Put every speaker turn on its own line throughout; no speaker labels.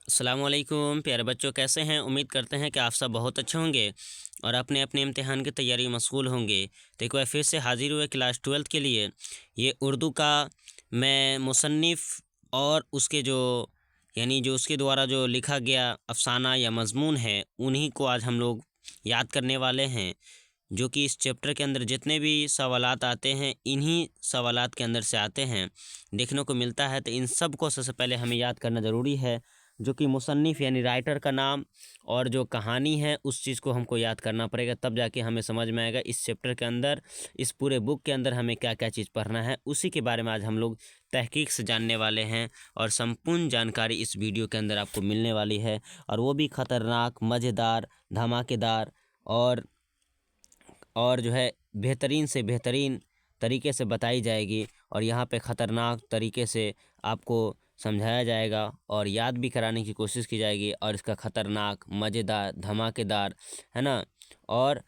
अस्सलाम वालेकुम प्यारे बच्चों, कैसे हैं? उम्मीद करते हैं कि आप सब बहुत अच्छे होंगे और अपने अपने इम्तिहान की तैयारी में मशगूल होंगे। तो एक बार फिर से हाजिर हुए क्लास 12th के लिए। ये उर्दू का मैं मुसन्निफ़ और उसके जो जो उसके द्वारा जो लिखा गया अफ़साना या मज़मून है, उन्हीं को आज हम लोग याद करने वाले हैं। जो कि इस चैप्टर के अंदर जितने भी सवालात आते हैं, इन्हीं सवालात के अंदर से आते हैं, देखने को मिलता है। तो इन सब को सबसे पहले हमें याद करना ज़रूरी है। जो कि मुसन्निफ़ यानी राइटर का नाम और जो कहानी है, उस चीज़ को हमको याद करना पड़ेगा, तब जाके हमें समझ में आएगा इस चैप्टर के अंदर, इस पूरे बुक के अंदर हमें क्या क्या चीज़ पढ़ना है। उसी के बारे में आज हम लोग तहकीक से जानने वाले हैं और संपूर्ण जानकारी इस वीडियो के अंदर आपको मिलने वाली है, और वो भी ख़तरनाक, मज़ेदार, धमाकेदार और जो है बेहतरीन से बेहतरीन तरीके से बताई जाएगी। और यहाँ पे ख़तरनाक तरीके से आपको समझाया जाएगा और याद भी कराने की कोशिश की जाएगी, और इसका ख़तरनाक, मज़ेदार, धमाकेदार, है ना, और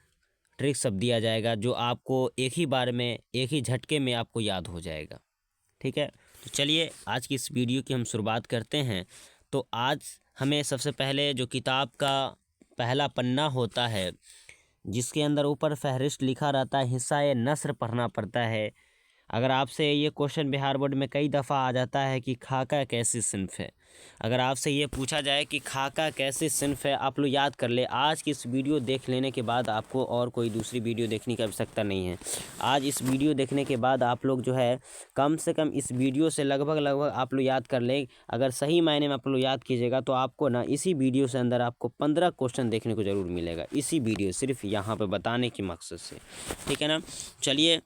ट्रिक सब दिया जाएगा जो आपको एक ही बार में, एक ही झटके में आपको याद हो जाएगा। ठीक है, तो चलिए आज की इस वीडियो की हम शुरुआत करते हैं। तो आज हमें सबसे पहले जो किताब का पहला पन्ना होता है, जिसके अंदर ऊपर फहरिस्त लिखा रहता है, हिस्सा ए नस्र पढ़ना पड़ता है। अगर आपसे ये क्वेश्चन बिहार बोर्ड में कई दफ़ा आ जाता है कि खाका कैसी सिन्फ है। अगर आपसे ये पूछा जाए कि खाका कैसी सिन्फ है, आप लोग याद कर ले। आज की इस वीडियो देख लेने के बाद आपको और कोई दूसरी वीडियो देखने की आवश्यकता नहीं है। आज इस वीडियो देखने के बाद आप लोग जो है कम से कम इस वीडियो से लगभग आप लोग याद कर ले। अगर सही मायने में आप लोग याद कीजिएगा तो आपको ना इसी वीडियो से अंदर आपको 15 क्वेश्चन देखने को ज़रूर मिलेगा, इसी वीडियो सिर्फ यहाँ पर बताने के मकसद से। ठीक है ना, चलिए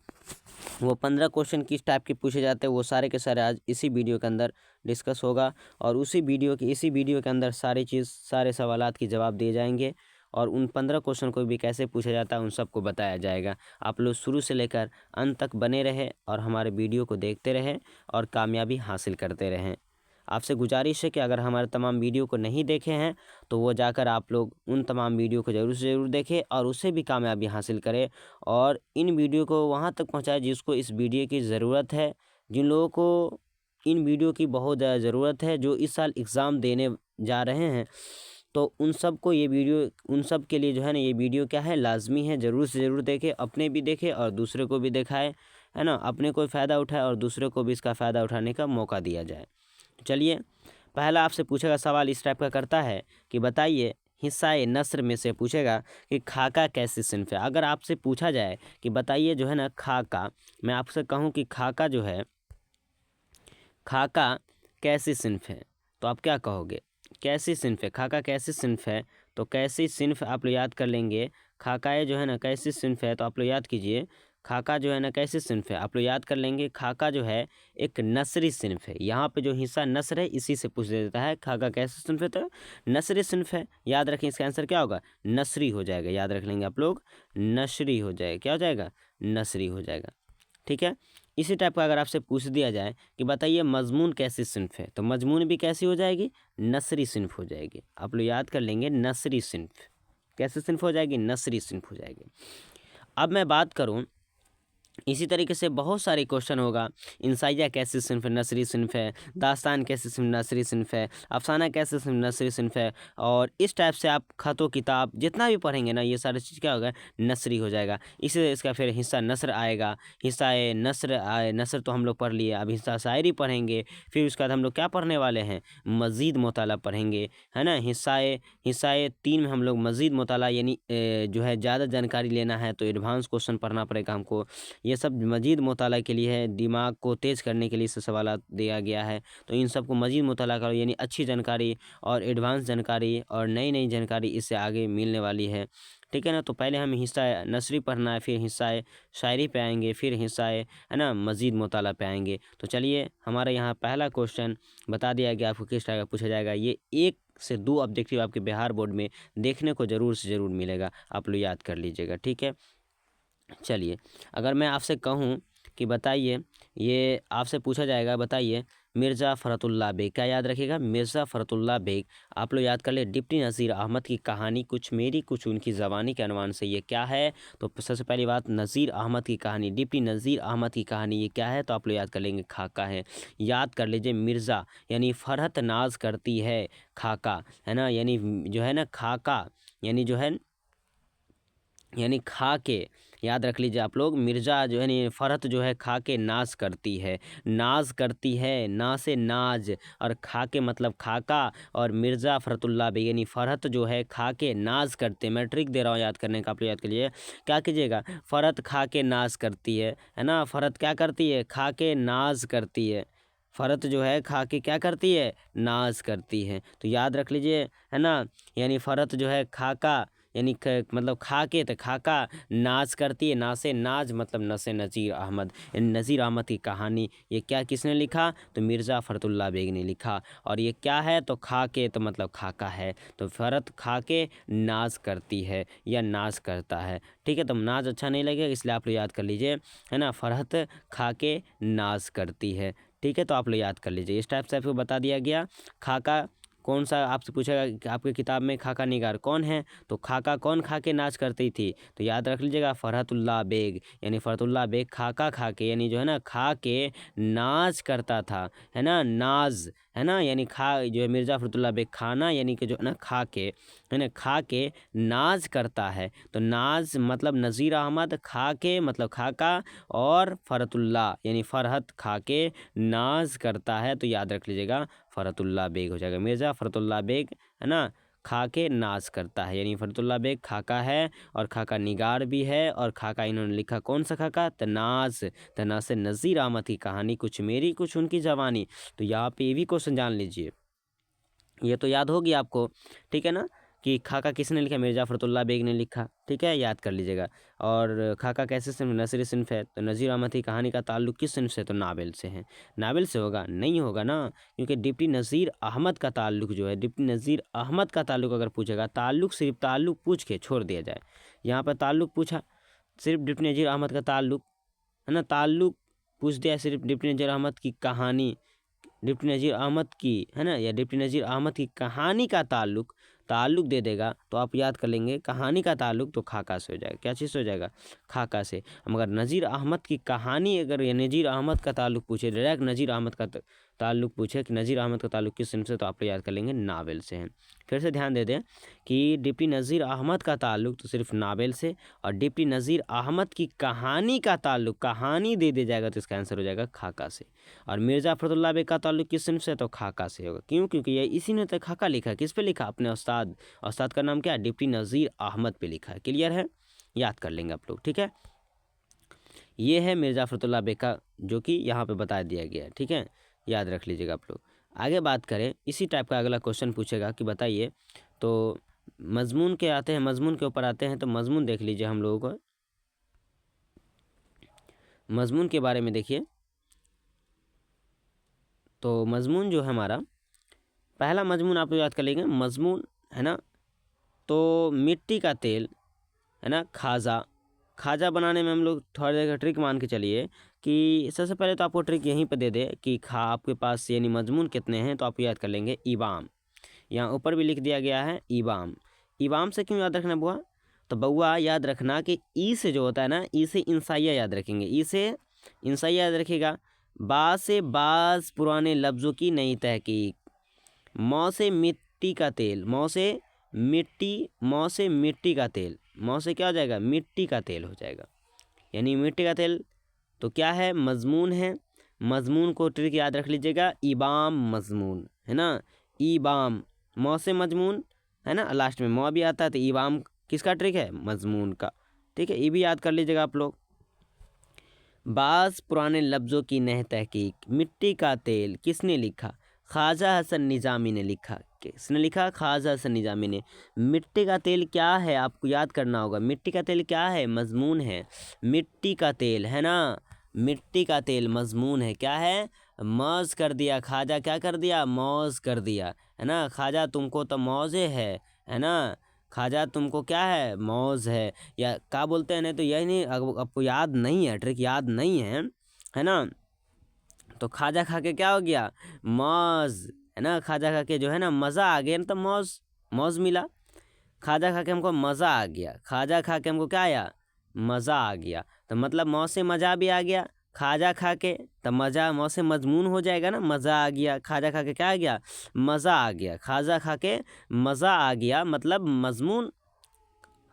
वो 15 क्वेश्चन किस टाइप के पूछे जाते हैं, वो सारे के सारे आज इसी वीडियो के अंदर डिस्कस होगा। और इसी वीडियो के अंदर सारी चीज़, सारे सवालात के जवाब दिए जाएंगे, और उन 15 क्वेश्चन को भी कैसे पूछा जाता है उन सबको बताया जाएगा। आप लोग शुरू से लेकर अंत तक बने रहें और हमारे वीडियो को देखते रहें और कामयाबी हासिल करते रहें। आपसे गुजारिश है कि अगर हमारे तमाम वीडियो को नहीं देखे हैं तो वो जाकर आप लोग उन तमाम वीडियो को ज़रूर से ज़रूर देखें और उससे भी कामयाबी हासिल करें, और इन वीडियो को वहाँ तक पहुँचाएं जिसको इस वीडियो की ज़रूरत है। जिन लोगों को इन वीडियो की बहुत ज़्यादा ज़रूरत है, जो इस साल एग्ज़ाम देने जा रहे हैं, तो उन सब को ये वीडियो, उन सब के लिए जो है ना, ये वीडियो क्या है, लाजमी है, ज़रूर से ज़रूर देखें। अपने भी देखें और दूसरे को भी दिखाएं, है ना, अपने को फ़ायदा उठाए और दूसरे को भी इसका फ़ायदा उठाने का मौका दिया जाए। चलिए, पहला आपसे पूछेगा सवाल इस टाइप का करता है कि बताइए, हिस्सा ए नस्र में से पूछेगा कि खाका कैसी सिन्फ है। अगर आपसे पूछा जाए कि बताइए जो है ना खाका, मैं आपसे कहूँ कि खाका जो है, खाका कैसी सिन्फ है, तो आप क्या कहोगे? कैसी सिन्फ है, खाका कैसी सिन्फ है, तो कैसी सिन्फ आप लोग याद कर लेंगे। खाका जो है ना कैसी सिन्फ है, तो आप लोग याद कीजिए, खाका जो है ना कैसी सिन्फ है, आप लोग याद कर लेंगे। खाका जो है एक नस्री सिन्फ है। यहाँ पे जो हिस्सा नस्र है इसी से पूछ देता है, खाका कैसी सिन्फ है, तो नस्री सिन्फ है। याद रखें, इसका आंसर क्या होगा, नस्री हो जाएगा। याद रख लेंगे आप लोग, नस्री हो जाएगा। क्या हो जाएगा, नस्री हो जाएगा। ठीक है, इसी टाइप का अगर आपसे पूछ दिया जाए कि बताइए मजमून कैसी सिन्फ है, तो मजमून भी कैसी हो जाएगी, नस्री सिन्फ हो जाएगी। आप लोग याद कर लेंगे, नस्री सिन्फ। कैसी सिन्फ हो जाएगी, नस्री सिन्फ हो जाएगी। अब मैं बात करूं, इसी तरीके से बहुत सारे क्वेश्चन होगा। इंसाइया कैसी सिन्फ है, नसरी सिन्फ है। दास्तान कैसी सिन्फ, नसरी सिन्फ है। अफसाना कैसी सिन्फ, नसरी सिन्फ है। और इस टाइप से आप खतो किताब जितना भी पढ़ेंगे ना, ये सारी चीज़ क्या होगा, नसरी हो जाएगा। इसी इसका फिर हिस्सा नसर आएगा। हिस्सा नसर आए, नसर तो हम लोग पढ़ लिए, अब हिस्सा शायरी पढ़ेंगे। फिर उसके बाद हम लोग क्या पढ़ने वाले हैं, मज़ीद मुताला पढ़ेंगे, है ना। हिस्सा 3 में हम लोग मज़ीद मुताला यानी जो है ज़्यादा जानकारी लेना है तो एडवांस क्वेश्चन पढ़ना पड़ेगा हमको। ये सब मज़ीद मुताला के लिए है, दिमाग को तेज़ करने के लिए से सवालात दिया गया है। तो इन सब को मज़ीद मुताला करो, यानी अच्छी जानकारी और एडवांस जानकारी और नई नई जानकारी इससे आगे मिलने वाली है। ठीक है ना, तो पहले हमें हिस्सा नसरी पढ़ना है, फिर हिस्सा शायरी पे आएंगे, फिर हिस्सा है ना मज़ीद मुताला पे आएंगे। तो चलिए, हमारे यहाँ पहला क्वेश्चन बता दिया गया आपको किस टाइप का पूछा जाएगा। ये 1 से 2 ऑब्जेक्टिव आपके बिहार बोर्ड में देखने को ज़रूर से ज़रूर मिलेगा, आप लोग याद कर लीजिएगा। ठीक है, चलिए, अगर मैं आपसे कहूँ कि बताइए, ये आपसे पूछा जाएगा, बताइए मिर्ज़ा फ़रतुल्लाह बेग। क्या याद रखिएगा? मिर्ज़ा फ़रतुल्लाह बेग। आप लोग याद कर ले, डिप्टी नज़ीर अहमद की कहानी कुछ मेरी कुछ उनकी ज़बानी के अनुमान से ये क्या है? तो सबसे पहली बात, नज़ीर अहमद की कहानी, डिप्टी नज़ीर अहमद की कहानी ये क्या है? तो आप लोग याद कर लेंगे खाका है। याद कर लीजिए, मिर्ज़ा यानी फ़रहत नाज करती है खाका, है ना, यानी जो है ना खाका यानी जो है यानी खा के, याद रख लीजिए आप लोग, मिर्ज़ा जो है ना फ़रहत जो है खा के नाज करती है, नाज करती है, ना से नाज, और खा के मतलब खाका, और मिर्ज़ा फ़रतुल्लाह बेग यानी फ़रहत जो है खा के नाज करते। मैं ट्रिक दे रहा हूँ याद करने का, आप लोग याद करिए। क्या कीजिएगा? फ़रहत खा के नाज करती है ना, फ़रहत क्या करती है? खा के नाज करती है। फ़रहत जो है खा के क्या करती है? नाज करती है। तो याद रख लीजिए, है ना, यानी फ़रहत जो है खाका यानी मतलब खा के, तो खाका नाज करती है, ना से नाज मतलब नसे नज़ीर अहमद। नज़ीर अहमद की कहानी ये क्या किसने लिखा? तो मिर्ज़ा फ़रतुल्लाह बेग ने लिखा। और ये क्या है? तो खा के तो मतलब खाका है, तो फ़रहत खा के नाज करती है या नाज करता है। ठीक है, तो नाज अच्छा नहीं लगेगा, इसलिए आप लोग याद कर लीजिए, है ना, फ़रहत खा के नाज करती है। ठीक है, तो आप लोग याद कर लीजिए। इस टाइप से आपको बता दिया गया। खाका कौन सा आपसे पूछेगा कि आपके किताब में खाका निगार कौन है? तो खाका कौन खा के नाच करती थी? तो याद रख लीजिएगा, फ़रहतुल्लाह बेग, यानी फ़रहतुल्लाह बेग खाका खा के यानी जो है ना खा के नाच करता था, है ना, नाज, है ना, यानी खा जो है मिर्ज़ा फ़रहतुल्लाह बेग खाना यानी कि जो है ना खा के, है ना, खा के नाज करता है। तो नाज मतलब नज़ीर अहमद, खा के मतलब खाका, और फ़रहतुल्लाह यानी फ़रहत खा के नाज करता है। तो याद रख लीजिएगा, फ़रहतुल्लाह बेग हो जाएगा। मिर्ज़ा फ़रहतुल्लाह बेग, है ना, खा के नाज करता है, यानी फ़रहतुल्लाह बेग खाका है, और खाका निगार भी है, और खाका इन्होंने लिखा कौन सा खाका? तनाज़। तनाज़ से नज़ीर अहमद की कहानी कुछ मेरी कुछ उनकी ज़बानी। तो यहाँ पे ये भी क्वेश्चन जान लीजिए, ये तो याद होगी आपको, ठीक है ना, कि खाका किसने लिखा? मिर्ज़ा फ़रहतुल्लाह बेग ने लिखा। ठीक है, याद कर लीजिएगा। और खाका कैसे सिर्फ नसरी सिन्फ है? तो नज़ीर अहमद की कहानी का ताल्लुक़ किस सिन्फ से? तो नावल से है। नावल से होगा? नहीं होगा ना, क्योंकि डिप्टी नज़ीर अहमद का ताल्लुक़ जो है, डिप्टी नज़ीर अहमद का ताल्लुक़ अगर पूछेगा, ताल्लुक़ सिर्फ ताल्लुक़ पूछ के छोड़ दिया जाए। यहाँ पर ताल्लुक़ पूछा, सिर्फ डिप्टी नज़ीर अहमद का ताल्लुक़, है ना, ताल्लुक़ पूछ दिया सिर्फ डिप्टी नज़ीर अहमद की कहानी, डिप्टी नज़ीर अहमद की, है ना, या डिप्टी नज़ीर अहमद की कहानी का ताल्लुक़ दे देगा, तो आप याद कर लेंगे कहानी का ताल्लुक़ तो खाका से हो जाएगा। क्या चीज़ से हो जाएगा? खाका से। मगर नज़ीर अहमद की कहानी अगर या नज़ीर अहमद का ताल्लुक़ पूछे, डायरेक्ट नज़ीर अहमद का ताल्लुक़ पूछे कि नज़ीर अहमद का ताल्लुक़ किस सिन्फ से, तो आप लोग याद कर लेंगे नावल से है। फिर से ध्यान दे दें कि डिप्टी नज़ीर अहमद का ताल्लुक़ तो सिर्फ नावल से, और डिप्टी नज़ीर अहमद की कहानी का ताल्लुक़, कहानी दे दिया जाएगा तो इसका आंसर हो जाएगा खाका से। और मिर्ज़ा फ़रहतुल्लाह बेग का ताल्लुक़ किस सिन्फ से? तो खाका से होगा। क्यों? क्योंकि ये इसी ने तो खाका लिखा है। किस पे लिखा? अपने उस्ताद का नाम क्या है? डिप्टी नज़ीर अहमद पे लिखा है। क्लियर है? याद कर लेंगे आप लोग। ठीक है, ये है मिर्ज़ा फ़रहतुल्लाह बेग का, जो कि यहाँ पे बता दिया गया है। ठीक है, याद रख लीजिएगा आप लोग। आगे बात करें, इसी टाइप का अगला क्वेश्चन पूछेगा कि बताइए, तो मज़मून के आते हैं, मज़मून के ऊपर आते हैं, तो मज़मून देख लीजिए हम लोगों को, मज़मून के बारे में देखिए। तो मज़मून जो है हमारा, पहला मज़मून आप लोग याद कर लेंगे, मज़मून, है ना, तो मिट्टी का तेल, है ना, खाजा बनाने में हम लोग थोड़ा देर का ट्रिक मान के चलिए कि सबसे पहले तो आपको ट्रिक यहीं पे दे दे कि आपके पास यानी मजमून कितने हैं, तो आप याद कर लेंगे ईवाम। यहाँ ऊपर भी लिख दिया गया है ईवाम। ईवाम से क्यों याद रखना बुआ? तो बउआ याद रखना कि ई से जो होता है ना, ई से इंसाइया याद रखेंगे, ई से इंसाइया याद रखिएगा। बा से बाज पुराने लफ्ज़ों की नई तहकीक। मौ से मिट्टी का तेल, मौ से मिट्टी का तेल, मौ से क्या हो जाएगा? मिट्टी का तेल हो जाएगा, यानी मिट्टी का तेल। तो क्या है? मजमून है। मजमून को ट्रिक याद रख लीजिएगा, ईबाम मजमून, है ना, ईबाम, मौ से मजमून, है ना, लास्ट में मौ भी आता है, तो ईबाम किसका ट्रिक है? मजमून का। ठीक है, ये भी याद कर लीजिएगा आप लोग। बाज़ पुराने लफ्ज़ों की नह तहकीक, मिट्टी का तेल किसने लिखा? ख्वाजा हसन निज़ामी ने लिखा। किसने लिखा? ख्वाजा हसन निज़ामी ने। मिट्टी का तेल क्या है? आपको याद करना होगा, मिट्टी का तेल क्या है? मजमून है। मिट्टी का तेल, है ना, मिट्टी का तेल मजमून है। क्या है? मौज कर दिया ख्वाजा, क्या कर दिया? मौज कर दिया, है ना, ख्वाजा तुमको तो मौजे है ना, ख्वाजा तुमको क्या है? मौज है, या क्या बोलते हैं, नहीं तो यही नहीं, आपको याद नहीं है, ट्रिक याद नहीं है ना, तो खाजा खा के क्या हो गया, मौज, है ना। खाजा खा के जो है ना मज़ा आ गया ना, तो मौज मौज मिला। खाजा खा के हमको मज़ा आ गया, खाजा खा के हमको क्या आया, मज़ा आ गया। तो मतलब मौज से मज़ा भी आ गया, खाजा खा के तो मज़ा मौज से मजमून हो जाएगा ना, मज़ा आ गया। खाजा खा के क्या आ गया, मज़ा आ गया। खाजा खा के मज़ा आ गया मतलब मजमून,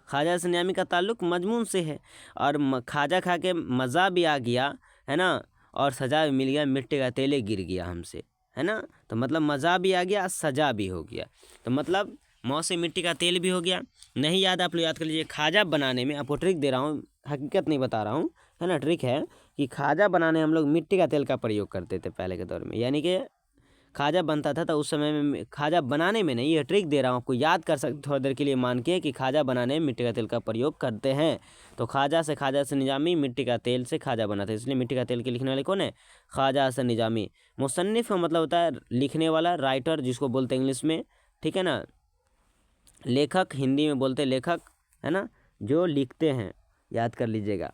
खाजा से नियामी का ताल्लुक मजमून से है। और खाजा खा के मज़ा भी आ गया, है ना, और सजा भी मिल गया, मिट्टी का तेले गिर गया हमसे, है ना। तो मतलब मज़ा भी आ गया, सजा भी हो गया। तो मतलब मौत से मिट्टी का तेल भी हो गया। नहीं याद, आप लोग याद कर लीजिए। खाजा बनाने में आपको ट्रिक दे रहा हूँ, हकीकत नहीं बता रहा हूँ, है ना। ट्रिक है कि खाजा बनाने हम लोग मिट्टी का तेल का प्रयोग करते थे पहले के दौर में, यानी कि खाजा बनता था तो उस समय में, खाजा बनाने में नहीं, ये ट्रिक दे रहा हूँ आपको, याद कर सकते थोड़ी देर के लिए मान के कि खाजा बनाने में मिट्टी का तेल का प्रयोग करते हैं। तो खाजा से निजामी, मिट्टी का तेल से खाजा बनाते हैं, इसलिए मिट्टी का तेल के लिखने वाले कौन है, खाजा हसन निजामी। मुसन्निफ़ का मतलब होता है लिखने वाला, राइटर जिसको बोलते हैं इंग्लिश में, ठीक है ना। लेखक हिंदी में बोलते लेखक, है ना, जो लिखते हैं, याद कर लीजिएगा।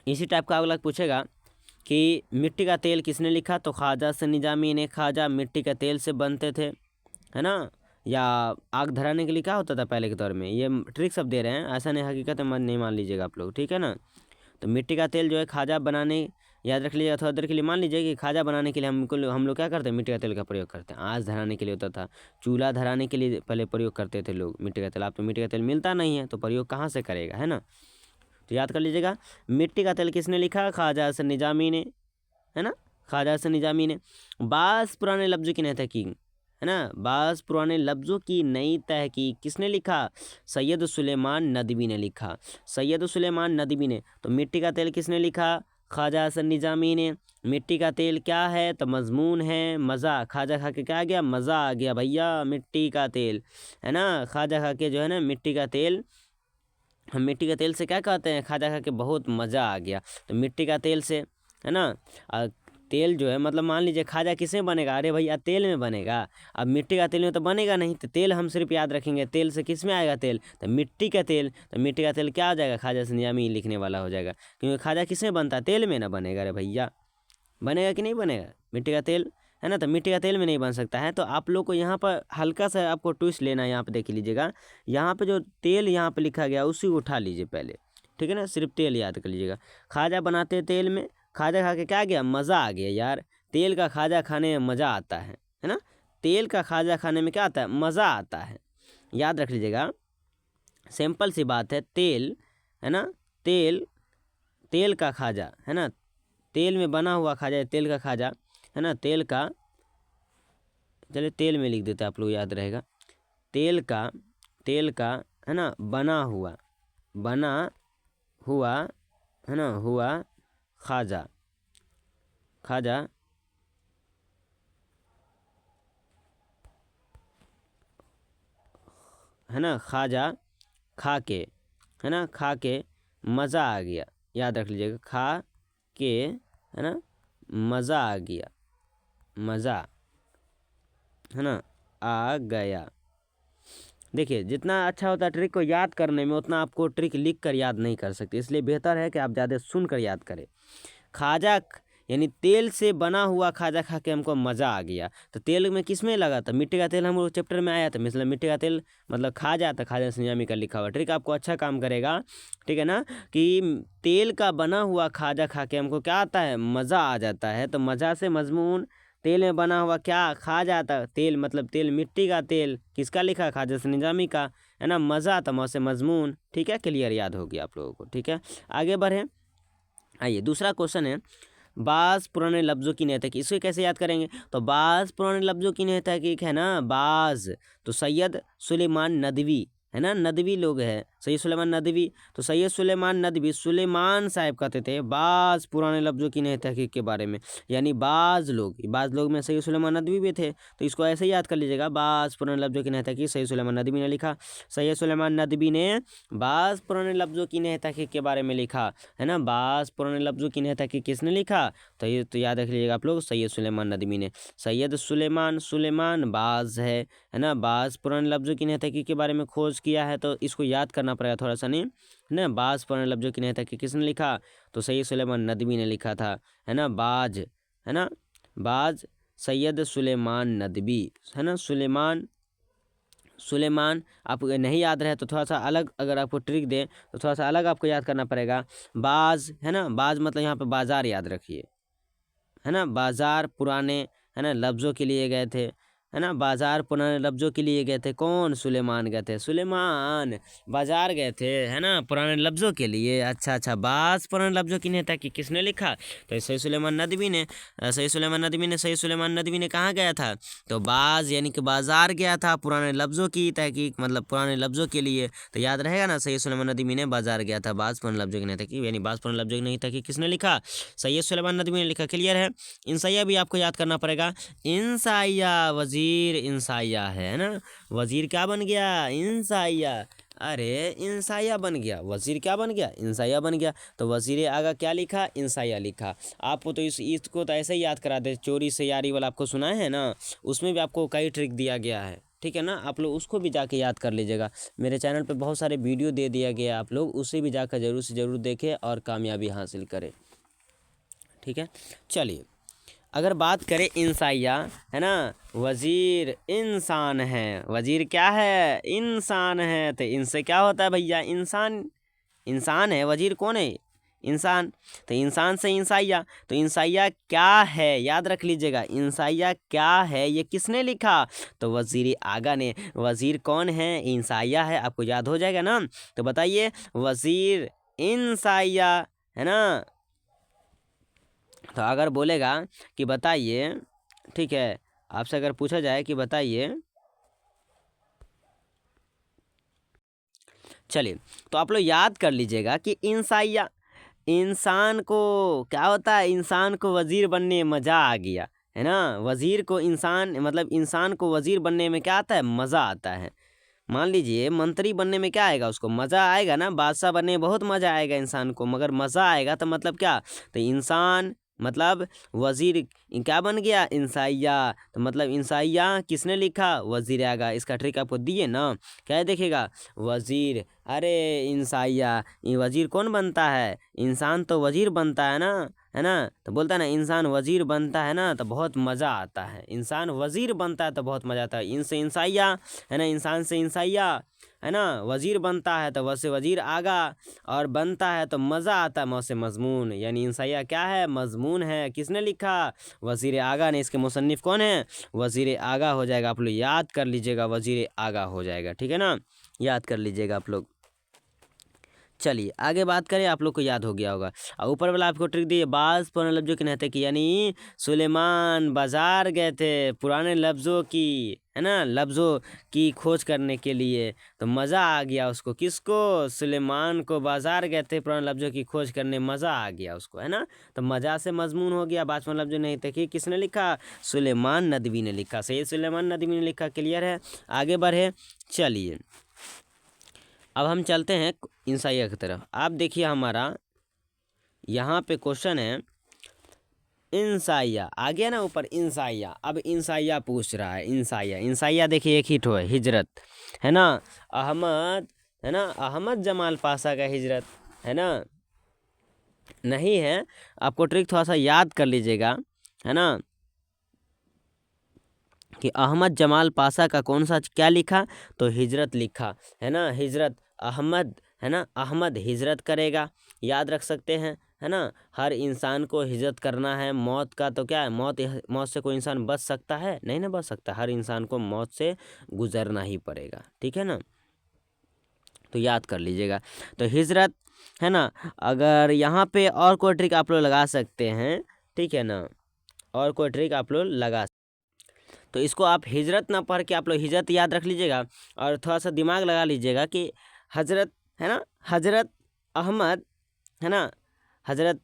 इसी टाइप का अगला पूछेगा कि मिट्टी का तेल किसने लिखा, तो खाजा हसन निजामी ने। खाजा मिट्टी का तेल से बनते थे, है ना। या आग धराने के लिए क्या होता था पहले के दौर में, ये ट्रिक सब दे रहे हैं, ऐसा नहीं हकीकत में नहीं मान लीजिएगा आप लोग, ठीक है ना। तो मिट्टी का तेल जो है खाजा बनाने, याद रख लीजिएगा। थोड़ा देर के लिए मान लीजिए कि खाजा बनाने के लिए हम लोग क्या करते हैं, मिट्टी का तेल का प्रयोग करते हैं। आँच धराने के लिए होता था, चूल्हा धराने के लिए पहले प्रयोग करते थे लोग मिट्टी का तेल। आप तो मिट्टी का तेल मिलता नहीं है, तो प्रयोग कहाँ से करेगा, है ना। तो याद कर लीजिएगा, मिट्टी का तेल किसने लिखा, खाजा हसन निजामी ने, है ना, खाजा हसन निजामी ने। बास पुराने लफ्ज़ों की नई तहकीक, है ना, बास पुराने लफ्ज़ों की नई तहकीक किसने लिखा, सैयद सुलेमान नदवी ने लिखा, सैयद सुलेमान नदवी ने। तो मिट्टी का तेल किसने लिखा, खाजा हसन निजामी ने। मिट्टी का तेल क्या है, तो मजमून है मज़ा, खाजा खा के क्या आ गया, मज़ा आ गया भैया, मिट्टी का तेल, है ना। खाजा खा के जो है ना मिट्टी का तेल, हम मिट्टी का तेल से क्या कहते हैं, खाजा खा के बहुत मज़ा आ गया। तो मिट्टी का तेल से, है ना। तेल जो है मतलब मान लीजिए खाजा किसमें बनेगा, अरे भैया तेल में बनेगा। अब मिट्टी का तेल में तो बनेगा नहीं, तो तेल हम सिर्फ याद रखेंगे, तेल से किस में आएगा तेल, तो मिट्टी का तेल। तो मिट्टी का तेल क्या हो जाएगा, खाजा से निजामी लिखने वाला हो जाएगा, क्योंकि खाजा किसमें बनता है, तेल में ना बनेगा। अरे भैया बनेगा कि नहीं बनेगा मिट्टी का तेल, है ना। तो मिट्टी का तेल में नहीं बन सकता है। तो आप लोग को यहाँ पर हल्का सा आपको ट्विस्ट लेना है, यहाँ पे देख लीजिएगा, यहाँ पे जो तेल यहाँ पे लिखा गया उसी को उठा लीजिए पहले, ठीक है ना। सिर्फ तेल याद कर लीजिएगा। खाजा बनाते तेल में, खाजा खा के क्या गया, मज़ा आ गया यार। तेल का खाजा खाने में मज़ा आता है ना। तेल का खाजा खाने में क्या आता है, मज़ा आता है, याद रख लीजिएगा। सिंपल सी बात है, तेल, है ना, तेल, तेल का खाजा, है ना, तेल में बना हुआ खाजा, तेल का खाजा, है ना। तेल का, चलिए तेल में लिख देते आप लोग, याद रहेगा। तेल का, तेल का, है ना, बना हुआ, बना हुआ, है ना, हुआ खाजा, खाजा, है ना, खाजा खा के, है ना, खा के मज़ा आ गया, याद रख लीजिएगा। खा के, है ना, मज़ा आ गया, मज़ा, है ना, आ गया। देखिए जितना अच्छा होता है ट्रिक को याद करने में, उतना आपको ट्रिक लिख कर याद नहीं कर सकते, इसलिए बेहतर है कि आप ज़्यादा सुन कर याद करें। खाजा यानी तेल से बना हुआ खाजा खा के हमको मज़ा आ गया। तो तेल में किस में लगा था, मिट्टी का तेल, हम लोग चैप्टर में आया था, मतलब मिट्टी का तेल मतलब खाजा था, खाजा से निजामी का लिखा हुआ ट्रिक आपको अच्छा काम करेगा, ठीक है ना। कि तेल का बना हुआ खाजा खा के हमको क्या आता है, मज़ा आ जाता है। तो मज़ा से मजमून, तेल में बना हुआ क्या, खा जाता, तेल मतलब तेल, मिट्टी का तेल किसका लिखा, खाजा से निजामी का, है ना। मज़ा था मौज से मजमून, ठीक है, क्लियर याद हो गया आप लोगों को, ठीक है। आगे बढ़ें, आइए दूसरा क्वेश्चन है, बास पुराने लफ्ज़ों की नई तहकीक, इसको कैसे याद करेंगे, तो बास पुराने लफ्ज़ों की नई तहकीक, है ना, बाज, तो सैयद सुलेमान नदवी, है ना, नदवी लोग हैं, सैयद सुलेमान नदवी। तो सैयद सुलेमान नदवी, सुलेमान साहब कहते थे बाज पुराने लफ्ज़ों की नई तहकीक के बारे में, यानी बाज लोग में सैयद सुलेमान नदवी भी थे। तो इसको ऐसे ही याद कर लीजिएगा, बाज पुराने लफ्ज़ों की नई तहकीक सैयद सुलेमान नदवी ने लिखा। सैयद सुलेमान नदवी ने बाज पुराने लफ्ज़ों की नई तहकीक के बारे में लिखा, है ना। बाज पुराने लफ्ज़ों की नई तहकीक किसने लिखा, तो ये तो याद रख लीजिएगा आप लोग, सैयद सुलेमान नदवी ने। सैयद सुलेमान बाज है ना, बाज पुराने लफ्ज़ों की नई तहकीक के बारे में खोज किया है, तो इसको याद करना करना पड़ेगा थोड़ा सा, नहीं है ना। बाज पुराने लफ्जों की नहीं था कि किसने लिखा, तो सैयद सुलेमान नदवी ने लिखा था, है ना। बाज, है ना, बाज सैयद सुलेमान नदवी, है ना। सुलेमान आपको नहीं याद रहे तो थोड़ा सा अलग, अगर आपको ट्रिक दे तो थोड़ा सा अलग आपको याद करना पड़ेगा। बाज, है ना, बाज मतलब यहाँ पे बाजार याद रखिए, है ना। बाजार पुराने, है ना, लफ्ज़ों के लिए गए थे, है ना। बाजार पुराने लफ्ज़ों के लिए गए थे, कौन, सुलेमान गए थे, सुलेमान बाजार गए थे, है ना, पुराने लफ्ज़ों के लिए। अच्छा, बाज पुराने लफ्ज़ों की नहीं था कि किसने लिखा, तो सैयद सुलेमान नदवी ने। सैयद सुलेमान नदवी ने कहाँ गया था, तो बाज यानी कि बाजार गया था पुराने लफ्ज़ों की तहकीक, मतलब पुराने लफ्ज़ों के लिए। तो याद रहेगा ना, सैयद सुलेमान नदवी ने बाजार गया था, बाज पुराने लफ्ज़ों की नहीं था कि, यानी बाज पुराने लफ्ज़ों की नहीं था कि किसने लिखा, सैयद सुलेमान नदवी ने लिखा। क्लियर है। इंसाइया भी आपको याद करना पड़ेगा। इंसाइया वजीर इंसाइया है ना। वजीर क्या बन गया, इंसाइया। अरे इंसाइया बन गया, वजीर क्या बन गया, इंसाइया बन गया। तो वजीर आगा क्या लिखा, इंसाइया लिखा। आपको तो इसको तो ऐसे ही याद करा दे, चोरी से यारी वाला आपको सुना है ना, उसमें भी आपको कई ट्रिक दिया गया है, ठीक है ना। आप लोग उसको भी जाके याद कर लीजिएगा। मेरे चैनल पे बहुत सारे वीडियो दे दिया गया, आप लोग उसे भी जाकर ज़रूर से ज़रूर देखें और कामयाबी हासिल करें, ठीक है। चलिए, अगर बात करें इंसाइया, है ना, वजीर इंसान है, वजीर क्या है, इंसान है। तो इनसे क्या होता है भैया, इंसान, इंसान है, वजीर कौन है, इंसान। तो इंसान से इंसाइया, तो इंसाइया क्या है, याद रख लीजिएगा, इंसाइया क्या है, ये किसने लिखा, तो वजीर आगा ने। वजीर कौन है, इंसाइया है, आपको याद हो जाएगा ना। तो बताइए, वजीर इंसाइया, है ना। तो अगर बोलेगा कि बताइए, ठीक है, आपसे अगर पूछा जाए कि बताइए, चलिए, तो आप लोग याद कर लीजिएगा कि इंसाइया, इंसान को क्या होता है, इंसान को वजीर बनने में मज़ा आ गया, है ना। वजीर को इंसान, मतलब इंसान को वजीर बनने में क्या आता है, मज़ा आता है। मान लीजिए मंत्री बनने में क्या आएगा, उसको मज़ा आएगा ना, बादशाह बनने में बहुत मज़ा आएगा इंसान को, मगर मज़ा आएगा तो मतलब क्या, तो इंसान मतलब वजीर क्या बन गया, इंसाइया। तो मतलब इंसाइया किसने लिखा, वजीर आगा। इसका ट्रिक आपको दिए ना, क्या देखेगा, वजीर, अरे इंसाइया, ये वजीर कौन बनता है, इंसान तो वजीर बनता है ना, है ना। तो बोलता है ना, इंसान वजीर बनता है ना तो बहुत मज़ा आता है, इंसान वजीर बनता है तो बहुत मज़ा आता है। इनसे इंसाइया, है ना, इंसान से इंसाइया, है ना। वजीर बनता है तो वैसे वजीर आगा, और बनता है तो मज़ा आता है मौसे मजमून, यानी इंसाइया क्या है, मजमून है। किसने लिखा, वजीर आगा ने। इसके मुसन्निफ कौन है, वजीर आगा हो जाएगा। आप लोग याद कर लीजिएगा, वजीर आगा हो जाएगा, ठीक है ना, याद कर लीजिएगा आप लोग। चलिए आगे बात करें, आप लोग को याद हो गया होगा। और ऊपर वाला आपको ट्रिक दिए, बाज पुराने लफ्जों के नहते की, यानी सुलेमान बाजार गए थे पुराने लफ्ज़ों की, है ना, लफ्ज़ों की खोज करने के लिए। तो मज़ा आ गया उसको, किसको, सुलेमान को, बाजार गए थे पुराने लफ्ज़ों की खोज करने, मज़ा आ गया उसको, है ना। तो मज़ा से मजमून हो गया, बाज पुराने लफ्ज़ों नहीं थे कि किसने लिखा, सुलेमान नदवी ने लिखा। सही, सुलेमान नदवी ने लिखा। क्लियर है, आगे बढ़े। चलिए अब हम चलते हैं इंसाइया की तरफ। आप देखिए हमारा यहाँ पे क्वेश्चन है, इंसाइया आ गया ना ऊपर, इंसाइया। अब इंसाइया पूछ रहा है, इंसाइया, इंसाइया देखिए एक ही ठो है, हिजरत, है ना, अहमद, है ना, अहमद जमाल पाशा का हिजरत, है ना, नहीं है। आपको ट्रिक थोड़ा सा याद कर लीजिएगा, है ना, कि अहमद जमाल पाशा का कौन सा क्या लिखा, तो हिजरत लिखा, है ना, हिजरत, अहमद, है ना, अहमद हिजरत करेगा, याद रख सकते हैं, है ना। हर इंसान को हिजरत करना है, मौत का तो क्या है, मौत से कोई इंसान बच सकता है, नहीं ना बच सकता, हर इंसान को मौत से गुजरना ही पड़ेगा, ठीक है ना। तो याद कर लीजिएगा, तो हिजरत, है ना। अगर यहाँ पे और कोई ट्रिक आप लोग लगा सकते हैं, ठीक है ना, और कोई ट्रिक आप लोग लगा, तो इसको आप हिजरत ना पढ़ के आप लोग हिजरत याद रख लीजिएगा, और थोड़ा सा दिमाग लगा लीजिएगा कि हजरत, है ना, हजरत अहमद, है ना, हजरत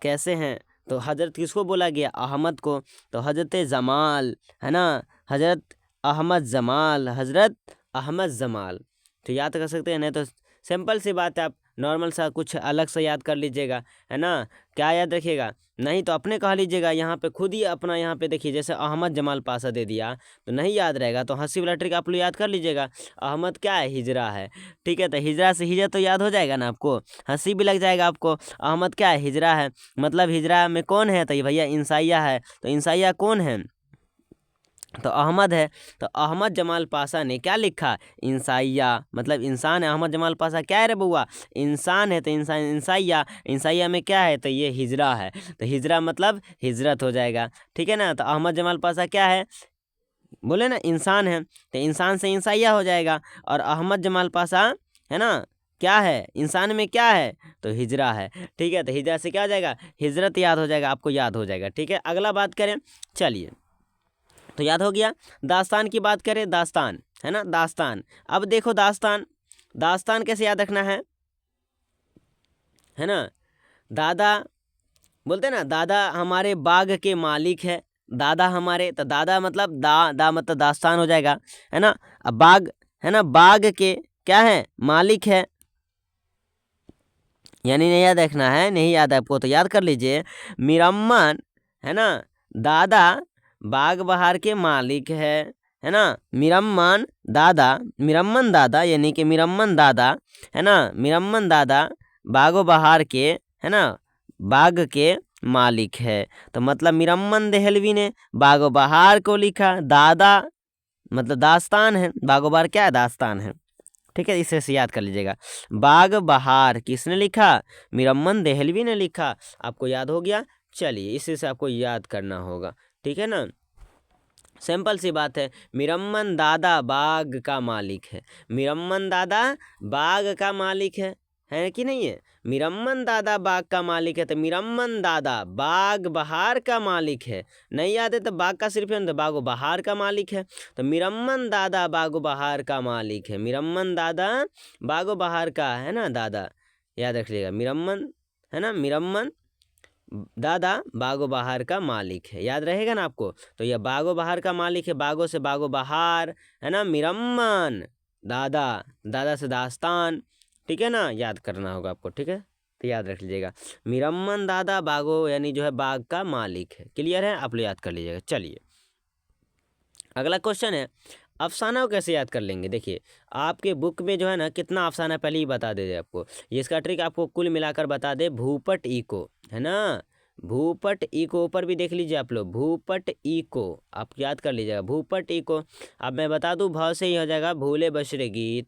कैसे हैं, तो हजरत किसको बोला गया, अहमद को। तो हजरत जमाल, है ना, हजरत अहमद जमाल, हजरत अहमद जमाल। तो याद कर सकते हैं, नहीं तो सिंपल सी बात है, आप नॉर्मल सा कुछ अलग से याद कर लीजिएगा, है ना। क्या याद रखिएगा, नहीं तो अपने कह लीजिएगा। यहाँ पे खुद ही अपना यहाँ पे देखिए, जैसे अहमद जमाल पाशा दे दिया तो नहीं याद रहेगा, तो हंसी वाला ट्रिक आप लोग याद कर लीजिएगा। अहमद क्या है, हिजरा है, ठीक है। तो हिजरा से हिजरा तो याद हो जाएगा ना आपको, हंसी भी लग जाएगा आपको। अहमद क्या है, हिजरा है, मतलब हिजरा में कौन है, तो ये भैया इंसाइया है। तो इंसाइया कौन है, तो अहमद है। तो अहमद जमाल पाशा ने क्या लिखा, इंसाइया, मतलब इंसान है। अहमद जमाल पाशा क्या है रे बउआ, इंसान है। तो इंसान इंसाइया, इंसाइया में क्या है, तो ये हिजरा है। तो हिजरा मतलब हिजरत हो जाएगा, ठीक है ना। तो अहमद जमाल पाशा क्या है, बोले ना इंसान है, तो इंसान से इंसाइया हो जाएगा। और अहमद जमाल पाशा है ना, क्या है, इंसान में क्या है, तो हिजरा है, ठीक है। तो हिजरा से क्या हो जाएगा, हिजरत याद हो जाएगा, आपको याद हो जाएगा, ठीक है। अगला बात करें, चलिए, तो याद हो गया। दास्तान की बात करें, दास्तान है ना, दास्तान। अब देखो दास्तान, दास्तान कैसे याद रखना है ना। दादा बोलते ना, दादा हमारे बाग के मालिक है, दादा हमारे, तो दादा मतलब दा मतलब दास्तान हो जाएगा, है ना। अब बाग है ना, बाग के क्या है, मालिक है, यानी नहीं याद रखना है, नहीं याद है आपको तो याद कर लीजिए। मिरम्मन है ना, दादा बाग बहार के मालिक है ना। मिरम्मन दादा यानी कि मिरम्मन दादा है ना, मिरम्मन दादा बागो बहार के है ना, बाग के मालिक है। तो मतलब मिरम्मन देहलवी ने बागो बहार को लिखा, दादा मतलब दास्तान है, बागो बहार क्या है, दास्तान है, ठीक है। इसे से याद कर लीजिएगा। बाग बहार किसने लिखा, मिरम्मन देहलवी ने लिखा, आपको याद हो गया। चलिए इसी से आपको याद करना होगा, ठीक है ना। सिंपल सी बात है, मिरम्मन दादा बाग का मालिक है, मिरम्मन दादा बाग का मालिक है कि नहीं है। मिरम्मन दादा बाग का मालिक है, तो मिरम्मन दादा बाग बहार का मालिक है। नहीं याद है तो बाग का सिर्फ है, तो बागो बहार का मालिक है। तो मिरम्मन दादा बागो बहार का मालिक है, मिरम्मन दादा बागो बहार का है ना, दादा याद रख लीजिएगा, मिरम्मन है ना, मिरम्मन दादा बागो बहार का मालिक है, याद रहेगा ना आपको। तो यह बागो बहार का मालिक है, बागो से बागो बहार है ना, मिरम्मन दादा, दादा से दास्तान, ठीक है ना, याद करना होगा आपको, ठीक है। तो याद रख लीजिएगा, मिरम्मन दादा बागो यानी जो है बाग का मालिक है। क्लियर है, आप लोग याद कर लीजिएगा। चलिए अगला क्वेश्चन है, अफसाना को कैसे याद कर लेंगे। देखिए आपके बुक में जो है ना कितना अफसाना पहले ही बता दे आपको, ये इसका ट्रिक आपको कुल मिलाकर बता दे। भूपट इको है ना, भूपट इको ऊपर भी देख लीजिए आप लोग, भूपट इको आप याद कर लीजिएगा, भूपट इको। अब मैं बता दूं, भाव से ही हो जाएगा भूले बशरे गीत,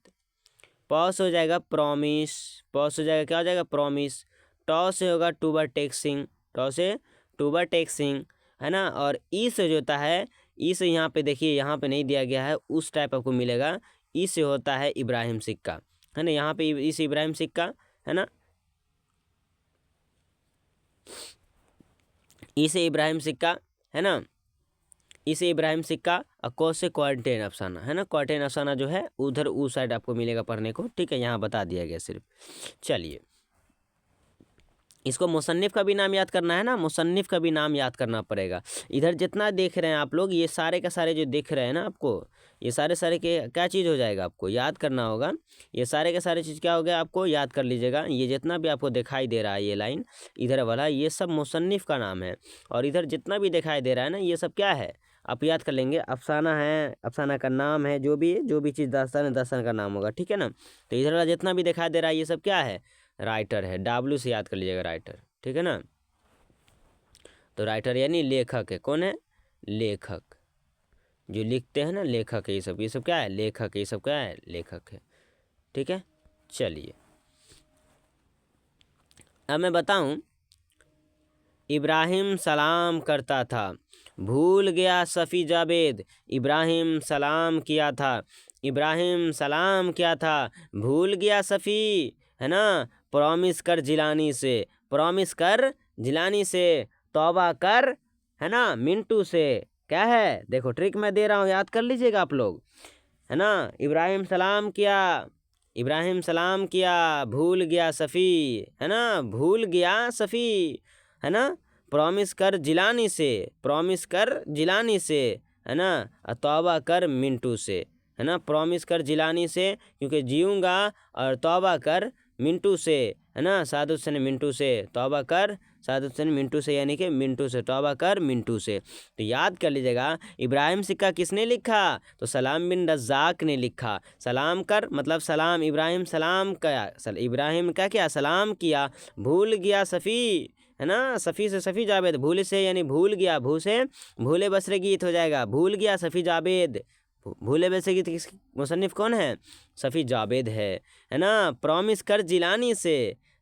पौ से हो जाएगा प्रॉमिस, पौ से हो जाएगा क्या हो जाएगा, प्रॉमिस। टॉ से होगा टूबर टेक्सिंग, टॉ से टूबर टेक्सिंग है ना। और ई से जो होता है, ई से यहाँ पे देखिए, यहाँ पे नहीं दिया गया है, उस टाइप आपको मिलेगा। ई से होता है इब्राहिम सिक्का, है ना, यहाँ पे ई से इब्राहिम सिक्का है ना, ई से इब्राहिम सिक्का है ना, ई से इब्राहिम सिक्का। और को से क्वारंटेन अफसाना है ना, क्वारंटेन अफसाना जो है उधर उस साइड आपको मिलेगा पढ़ने को, ठीक है, यहाँ बता दिया गया सिर्फ। चलिए इसको मुसन्निफ़ का भी नाम याद करना है ना, मुसन्निफ़ का भी नाम याद करना पड़ेगा। इधर जितना देख रहे हैं आप लोग, ये सारे का सारे जो देख रहे हैं ना आपको, ये सारे सारे के क्या चीज़ हो जाएगा, आपको याद करना होगा। ये सारे के सारे चीज़ क्या हो गया, आपको याद कर लीजिएगा। ये जितना भी आपको दिखाई दे रहा है, ये लाइन इधर वाला, ये सब मुसन्निफ़ का नाम है। और इधर जितना भी दिखाई दे रहा है ना, ये सब क्या है, आप याद कर लेंगे। अफसाना है, अफसाना का नाम है, जो भी चीज़ दास्तान है, दास्तान का नाम होगा, ठीक है ना। तो इधर वाला जितना भी दिखाई दे रहा है, ये सब क्या है, राइटर है, डब्ल्यू से याद कर लीजिएगा, राइटर, ठीक है ना। तो राइटर यानी लेखक है, कौन है, लेखक, जो लिखते हैं ना, लेखक है। ये सब क्या है, लेखक है, ये सब क्या है, लेखक है, ठीक है। चलिए अब मैं बताऊं, इब्राहिम सलाम करता था, भूल गया सफ़ी जावेद, इब्राहिम सलाम किया था, इब्राहिम सलाम किया था, भूल गया सफ़ी है ना। प्रॉमिस कर जिलानी से, प्रॉमिस कर जिलानी से, तौबा कर है ना मिंटू से। क्या है, देखो ट्रिक मैं दे रहा हूँ, याद कर लीजिएगा आप लोग, है ना। इब्राहिम सलाम किया, इब्राहिम सलाम किया, भूल गया सफ़ी है ना, भूल गया सफ़ी है ना। प्रॉमिस कर जिलानी से, प्रॉमिस कर जिलानी से है ना, तौबा कर मिंटू से है ना। प्रॉमिस कर जिलानी से क्योंकि जीऊँगा, और तौबा कर मिंटू से, है ना, साद हुसैन मिंटू से तौबा कर, साद हुसैन मिंटू से यानी कि मिंटू से, तौबा कर मिंटू से। तो याद कर लीजिएगा, इब्राहिम सिक्का किसने लिखा? तो सलाम बिन रज़ाक ने लिखा। सलाम कर मतलब सलाम, इब्राहिम सलाम किया, इब्राहिम क्या किया? सलाम किया। भूल गया सफ़ी, है ना, सफ़ी से सफ़ी जावेद, भूल से यानी भूल गया, भू से भूले बसरे गीत हो जाएगा, भूल गया सफ़ी जावेद। भूले बसरे गीत किस मुसन्निफ कौन है? सफ़ी जावेद है ना। प्रॉमिस कर जिलानी से,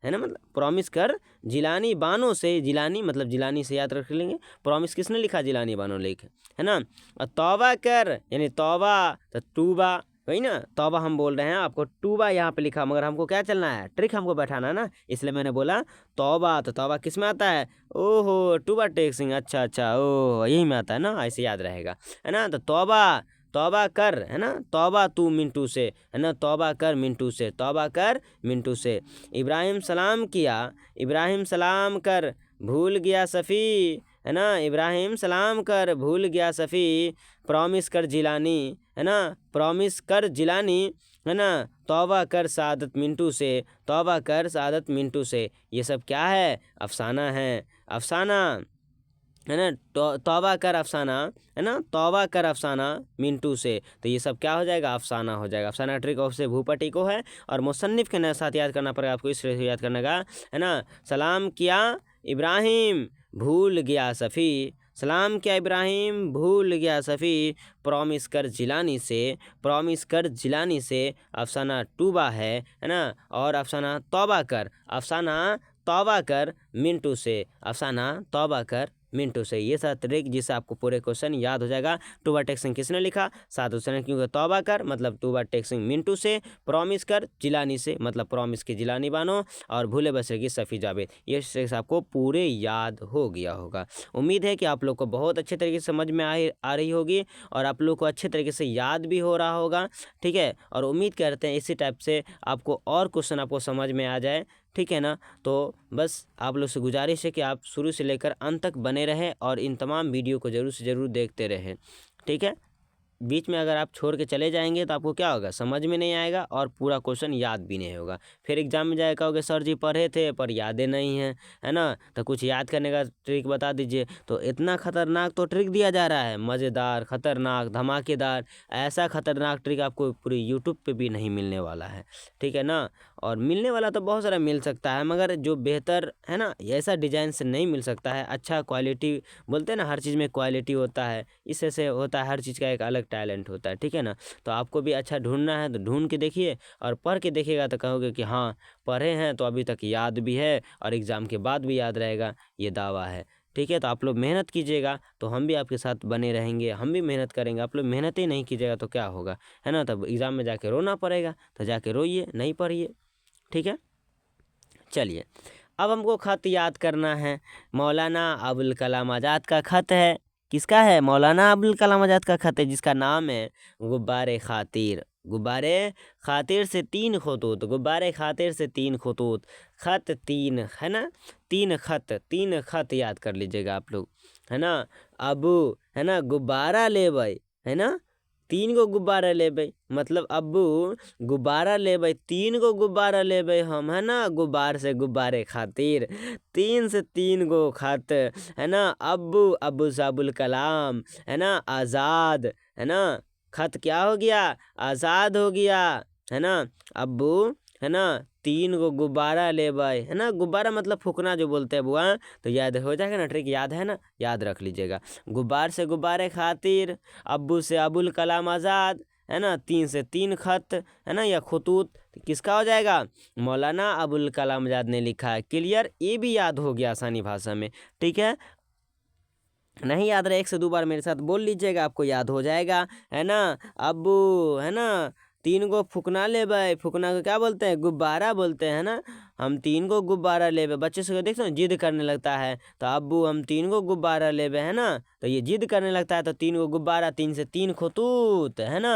है ना, मतलब प्रॉमिस कर जिलानी बानो से, जिलानी मतलब जिलानी से याद रख लेंगे। प्रॉमिस किसने लिखा? जिलानी बानो लिख, है ना। और तौबा कर यानी तौबा, तो टूबा, वही ना, तौबा हम बोल रहे हैं, आपको टूबा यहाँ पे लिखा, मगर हमको क्या चलना है? ट्रिक हमको बैठाना है ना, इसलिए मैंने बोला तौबा। तो तौबा किस में आता है? ओहो, टूबा टेक्सिंग, अच्छा अच्छा, ओह यही में आता है ना, ऐसे याद रहेगा, है ना। तो तौबा, तौबा कर, है ना, तौबा तू मिंटू से, है ना, तौबा कर मिंटू से, तौबा कर मिंटू से। इब्राहिम सलाम किया, इब्राहिम सलाम कर, भूल गया सफ़ी, है ना, इब्राहिम सलाम कर, भूल गया सफ़ी। प्रॉमिस कर जिलानी, है ना, प्रॉमिस कर जिलानी, है ना, तौबा कर सादत मिंटू से, तौबा कर सादत मिंटू से। ये सब क्या है? अफसाना है, अफसाना, है ना। तौबा कर अफसाना, है ना, तौबा कर अफसाना मिंटू से। तो ये सब क्या हो जाएगा? अफसाना हो जाएगा। अफसाना ट्रिक ऑफ से भूपति को है, और मुसन्निफ के न साथ याद करना पड़ेगा आपको, इस तरह से याद करने का, है ना। सलाम किया इब्राहिम, भूल गया सफ़ी, सलाम किया इब्राहिम, भूल गया सफ़ी। प्रॉमिस कर जिलानी से, प्रॉमिस कर जिलानी से अफसाना टूबा है ना। और अफसाना तौबा कर, अफसाना तौबा कर मिंटू से, अफसाना तौबा कर मिंटू से। ये सब ट्रिक जिससे आपको पूरे क्वेश्चन याद हो जाएगा। टूबा टेक्सिंग किसने लिखा? साद हुसैन, क्योंकि तौबा कर मतलब टूबा टेक्सिंग मिंटू से, प्रॉमिस कर जिलानी से मतलब प्रॉमिस की जिलानी बानो, और भूले बसरे की सफ़ी जावेद। ये ट्रिक्स आपको पूरे याद हो गया होगा। उम्मीद है कि आप लोग को बहुत अच्छे तरीके से समझ में आ रही होगी, और आप लोग को अच्छे तरीके से याद भी हो रहा होगा, ठीक है। और उम्मीद करते हैं इसी टाइप से आपको और क्वेश्चन आपको समझ में आ जाए, ठीक है ना। तो बस आप लोग से गुजारिश है कि आप शुरू से लेकर अंत तक बने रहें, और इन तमाम वीडियो को ज़रूर से ज़रूर देखते रहें, ठीक है। बीच में अगर आप छोड़ के चले जाएंगे तो आपको क्या होगा? समझ में नहीं आएगा, और पूरा क्वेश्चन याद भी नहीं होगा। फिर एग्जाम में जाए कहोगे सर जी पढ़े थे पर यादें नहीं हैं, है ना, तो कुछ याद करने का ट्रिक बता दीजिए। तो इतना खतरनाक तो ट्रिक दिया जा रहा है, मज़ेदार, खतरनाक, धमाकेदार, ऐसा खतरनाक ट्रिक आपको पूरे यूट्यूब पे भी नहीं मिलने वाला है, ठीक है ना। और मिलने वाला तो बहुत सारा मिल सकता है, मगर जो बेहतर है ना, ऐसा डिज़ाइन से नहीं मिल सकता है। अच्छा क्वालिटी, बोलते हैं ना हर चीज़ में क्वालिटी होता है, इससे से होता है, हर चीज़ का एक अलग टैलेंट होता है, ठीक है ना। तो आपको भी अच्छा ढूंढना है तो ढूंढ के देखिए, और पढ़ के देखिएगा तो कहोगे कि हाँ पढ़े हैं, तो अभी तक याद भी है, और एग्ज़ाम के बाद भी याद रहेगा, ये दावा है, ठीक है। तो आप लोग मेहनत कीजिएगा तो हम भी आपके साथ बने रहेंगे, हम भी मेहनत करेंगे। आप लोग मेहनत ही नहीं कीजिएगा तो क्या होगा, है ना। तब एग्ज़ाम में जाके रोना पड़ेगा, तो जाके रोइए, नहीं पढ़िए, ठीक है। चलिए, अब हमको खत याद करना है। मौलाना अबुल कलाम आज़ाद का खत है। किसका है? मौलाना अबुल कलाम आज़ाद का खत है, जिसका नाम है गुब्बारे खातिर। गुब्बारे खातिर से 3 खतूत, गुब्बारे खातिर से 3 खतूत, खत 3, है ना, 3 खत, 3 खत याद कर लीजिएगा आप लोग, है ना। अबू, है ना, गुब्बारा लेबै, है ना, 3 गो गुब्बारा लेबै, मतलब अब्बू गुब्बारा लेबै, 3 गो गुब्बारा लेबै हम, है ना, गुब्बार से गुब्बारे खातिर, 3 से 3 गो खत, है ना। अब्बू, अब्बू से अबुल कलाम, है ना, आज़ाद, है ना, खत क्या हो गया? आज़ाद हो गया, है ना। अब्बू, है ना, 3 गो गुब्बारा लेबै, है ना, गुब्बारा मतलब फूकना जो बोलते हैं बुआ, तो याद हो जाएगा ना, ट्रिक याद है ना, याद रख लीजिएगा। गुब्बार से गुब्बारे खातिर, अब्बू से अबुल कलाम आज़ाद, है ना, 3 से 3 खत, है ना, या खतूत, किसका हो जाएगा? मौलाना अबुल कलाम आज़ाद ने लिखा है। क्लियर? ये भी याद हो गया आसानी भाषा में, ठीक है। नहीं याद रहे 1 से 2 बार मेरे साथ बोल लीजिएगा, आपको याद हो जाएगा, है ना। अब्बू, है ना, 3 गो फुकना लेबै, फुकना को क्या बोलते हैं? गुब्बारा बोलते हैं ना। हम 3 गो गुब्बारा लेबै, बच्चे से देखते हैं जिद करने लगता है, तो अब्बू हम 3 गो गुब्बारा लेबै, है ना, तो ये जिद करने लगता है, तो 3 गो गुब्बारा, 3 से 3 खतूत, है ना,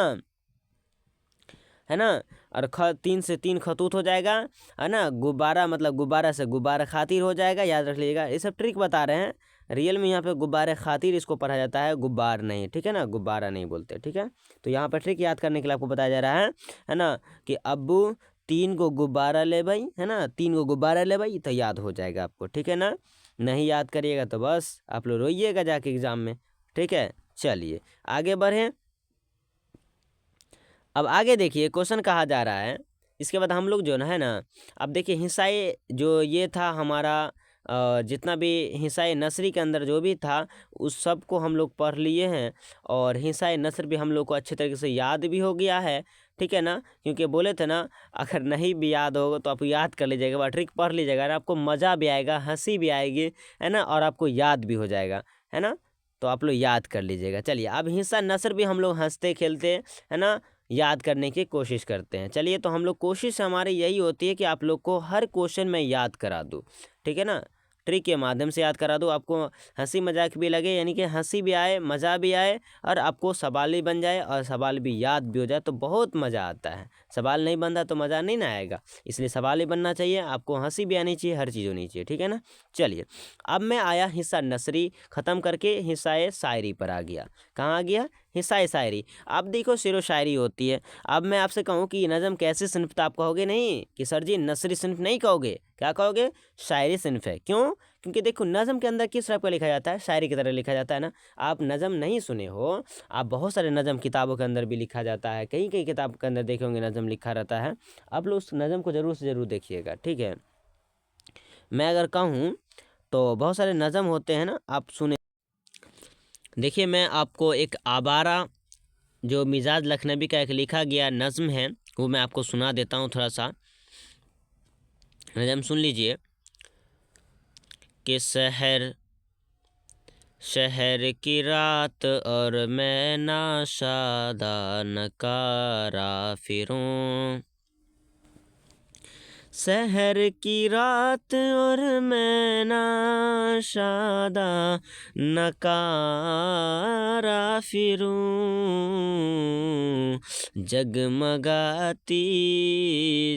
है ना। और 3 से 3 खतूत हो जाएगा, है ना। गुब्बारा मतलब गुब्बारा से गुब्बारा खातिर हो जाएगा, याद रख लीजिएगा। ये सब ट्रिक बता रहे हैं, रियल में यहाँ पे गुब्बारे खातिर इसको पढ़ा जाता है, गुब्बार नहीं, ठीक है ना, गुब्बारा नहीं बोलते, ठीक है। तो यहाँ पर ट्रिक याद करने के लिए आपको बताया जा रहा है ना, कि अब्बू 3 गो गुब्बारा ले भाई, है ना, 3 गो गुब्बारा ले भाई, तो याद हो जाएगा आपको, ठीक है ना। नहीं याद करिएगा तो बस आप लोग रोइएगा जाके एग्जाम में, ठीक है। चलिए आगे बढ़े। अब आगे देखिए क्वेश्चन कहा जा रहा है, इसके बाद हम लोग जो है ना, अब देखिए हिस्साए जो ये था हमारा जितना भी हिस्साए नसरी के अंदर जो भी था उस सब को हम लोग पढ़ लिए हैं, और हिस्साए नसर भी हम लोग को अच्छे तरीके से याद भी हो गया है, ठीक है ना। क्योंकि बोले थे ना, अगर नहीं भी याद होगा तो आप याद कर लीजिएगा, वह ट्रिक पढ़ लीजिएगा, आपको मज़ा भी आएगा, हंसी भी आएगी, है ना, और आपको याद भी हो जाएगा, है ना। तो आप लोग याद कर लीजिएगा। चलिए अब हिस्सा नसर भी हम लोग हंसते खेलते, है ना, याद करने की कोशिश करते हैं। चलिए तो हम लोग कोशिश हमारी यही होती है कि आप लोग को हर क्वेश्चन में याद करा दूँ, ठीक है ना, ट्रिक के माध्यम से याद करा दूँ, आपको हंसी मजाक भी लगे, यानी कि हंसी भी आए, मज़ा भी आए, और आपको सवाल भी बन जाए और सवाल भी याद भी हो जाए, तो बहुत मज़ा आता है। सवाल नहीं बनता तो मज़ा नहीं ना आएगा, इसलिए सवाल ही बनना चाहिए, आपको हंसी भी आनी चाहिए, हर चीज़ होनी चाहिए, ठीक है ना। चलिए अब मैं आया हिस्सा नसरी ख़त्म करके हिस्साए शायरी पर आ गया। कहाँ आ गया? हिस्साए शायरी। अब देखो शेरो शायरी होती है। अब मैं आपसे कहूँ कि नज़म कैसी सिन्फ, तो आप कहोगे नहीं कि सर जी नसरी सिन्फ नहीं कहोगे, क्या कहोगे? शायरी सिन्फ है। क्यों? क्योंकि देखो नज़म के अंदर किस टाइप का लिखा जाता है? शायरी की तरह लिखा जाता है ना। आप नज़म नहीं सुने हो, आप बहुत सारे नज़म किताबों के अंदर भी लिखा जाता है, कई कई किताब के अंदर देखे होंगे नज़म लिखा रहता है। आप लोग उस नज़म को ज़रूर से ज़रूर देखिएगा, ठीक है। मैं अगर कहूँ तो बहुत सारे नज़म होते हैं ना, आप सुने। देखिए मैं आपको एक आवारा जो मिजाज लखनवी का एक लिखा गया नज़्म है वो मैं आपको सुना देता हूँ, थोड़ा सा नज़्म सुन लीजिए। कि शहर की रात और मैं नाशादा नकारा फिरूं, शहर की रात और मैं नाशादा नकारा फिरूं, जगमगाती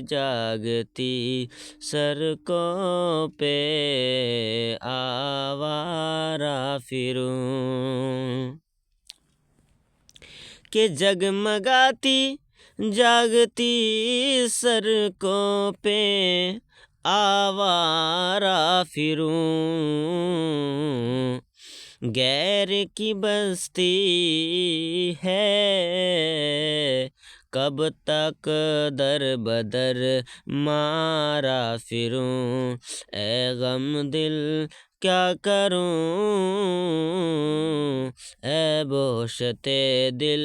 जागती सड़कों पे आवारा फिरूं, के जगमगाती जागती सड़कों पे आवारा फिरूं, गैर की बस्ती है कब तक दर बदर मारा फिरूं, ए गम दिल क्या करूं, ए बोशते दिल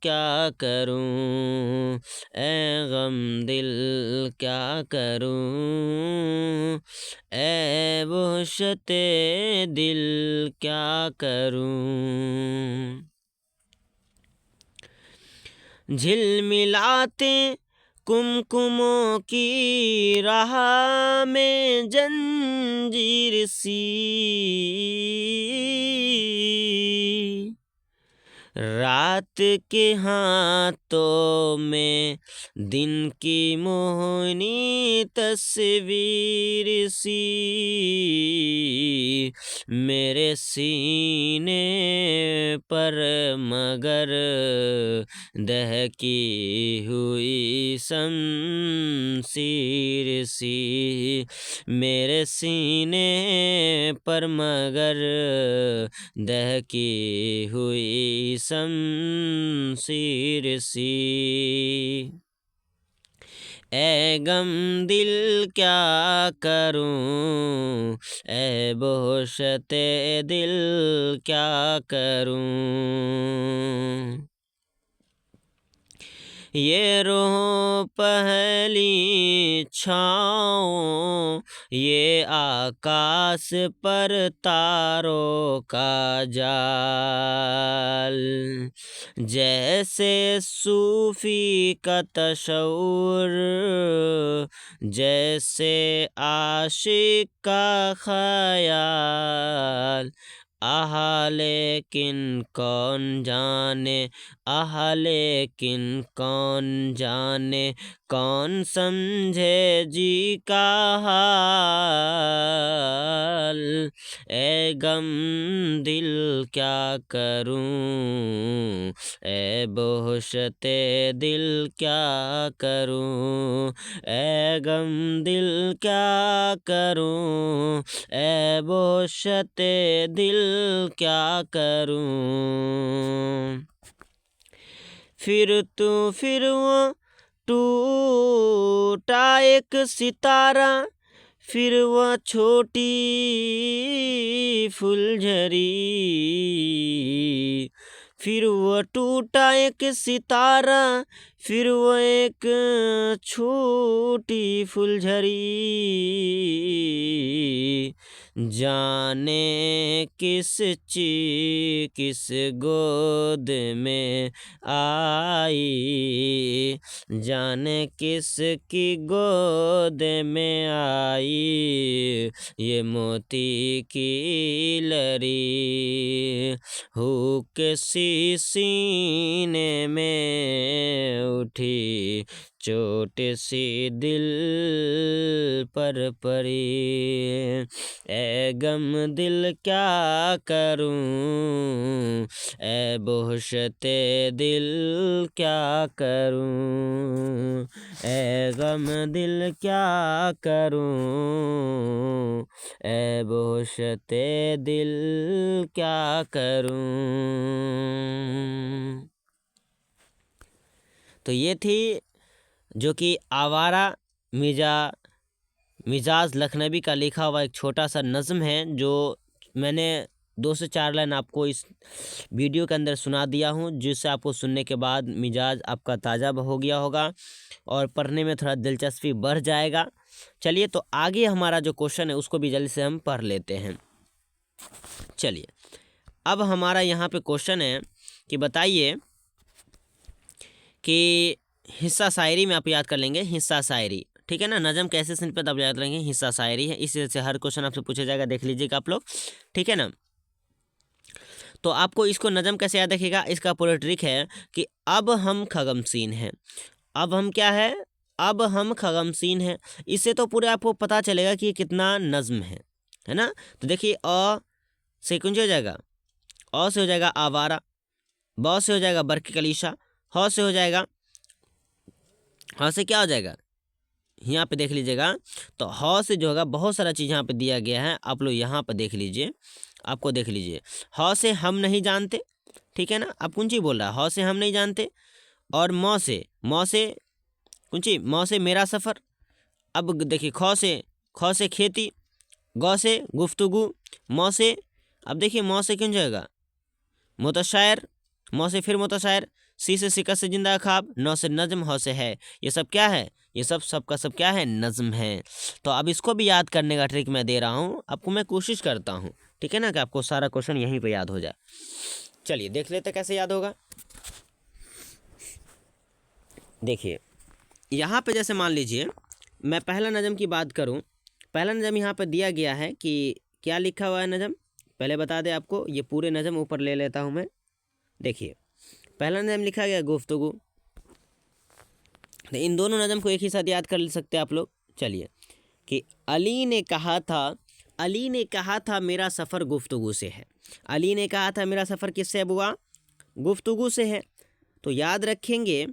क्या करूं, ए गम दिल क्या करूं, ए बोशते दिल क्या करूं, झिलमिलाते कुमकुमों की राह में जंजीर सी, रात के हाथों में दिन की मोहनी तस्वीर सी, मेरे सीने पर मगर दहकी हुई शमशीर सी, मेरे सीने पर मगर दहकी हुई शमशीर सी, ए गम दिल क्या करूं, ए बोशते दिल क्या करूं, ये रूह पहली छाँव, ये आकाश पर तारों का जाल, जैसे सूफी का तशव्वुर, जैसे आशिक का ख्याल, आहा लेकिन कौन जाने, आहा लेकिन कौन जाने, कौन समझे जी का हाल। ए गम दिल क्या करूं, ए बोहशते दिल क्या करूं, ए गम दिल क्या करूं, ए बोहशते दिल क्या करूं। फिर वो टूटा एक सितारा, फिर वह छोटी फुलझड़ी, फिर वह टूटा एक सितारा, फिर वह एक छोटी फुलझड़ी। जाने किस गोद में आई, जाने किसकी गोद में आई, ये मोती की लरी। हुक सी सीने में उठी, चोट सी दिल पर पड़ी। ए गम दिल क्या करूं, ए बोहशते दिल क्या करूं, ए गम दिल क्या करूं, ए बोहशते दिल क्या करूं। तो ये थी जो कि आवारा मिजाज लखनवी का लिखा हुआ एक छोटा सा नज़्म है, जो मैंने 2 से 4 लाइन आपको इस वीडियो के अंदर सुना दिया हूँ, जिससे आपको सुनने के बाद मिजाज आपका ताज़ा हो गया होगा और पढ़ने में थोड़ा दिलचस्पी बढ़ जाएगा। चलिए, तो आगे हमारा जो क्वेश्चन है उसको भी जल्दी से हम पढ़ लेते हैं। चलिए, अब हमारा यहाँ पे क्वेश्चन है कि बताइए कि हिस्सा शायरी में आप याद कर लेंगे, हिस्सा शायरी, ठीक है ना। नज़म कैसे सिंध पे तब याद करेंगे, हिस्सा शायरी है, इसी से हर क्वेश्चन आपसे पूछा जाएगा, देख लीजिएगा आप लोग, ठीक है ना। तो आपको इसको नज़म कैसे याद रखिएगा, इसका पूरा ट्रिक है कि अब हम खगमसीन हैं, अब हम क्या है, अब हम खगमसीन हैं। इससे तो पूरे आपको पता चलेगा कि ये कितना नज़म है ना। तो देखिए, अ से कुंज हो जाएगा, अ से हो जाएगा आवारा, ब से हो जाएगा बर्क कलीशा, ह से हो जाएगा, ह से क्या हो जाएगा, यहाँ पे देख लीजिएगा। तो ह से जो होगा बहुत सारा चीज़ यहाँ पे दिया गया है, आप लोग यहाँ पे देख लीजिए, आपको देख लीजिए। ह से हम नहीं जानते, ठीक है ना, अब कुंची बोल रहा है, ह से हम नहीं जानते, और म से कुंची, म से मेरा सफ़र। अब देखिए, ख से खेती, ग से गुफ्तगू, म से, अब देखिए म से क्यों जाएगा मुतशायर, म से फिर मुतशायर, सी से शिकस्त से जिंदा ख्वाब, न से नज्म, ह से है। ये सब क्या है, ये सब का सब क्या है, नज्म है। तो अब इसको भी याद करने का ट्रिक मैं दे रहा हूँ आपको, मैं कोशिश करता हूँ, ठीक है ना, कि आपको सारा क्वेश्चन यहीं पे याद हो जाए। चलिए देख लेते कैसे याद होगा। देखिए, यहाँ पे जैसे मान लीजिए मैं पहला नज़म की बात करूँ, पहला नज़म यहाँ पे दिया गया है कि क्या लिखा हुआ है नज़म, पहले बता दें आपको, ये पूरे नज़म ऊपर ले लेता हूँ मैं। देखिए, पहला नज़म लिखा गया गुफ्तगू, तो इन दोनों नज़म को एक ही साथ याद कर सकते हैं आप लोग। चलिए, कि अली ने कहा था मेरा सफ़र गुफ्तगू से है, अली ने कहा था मेरा सफ़र किससे है बुआ, गुफ्तगू से है। तो याद रखेंगे,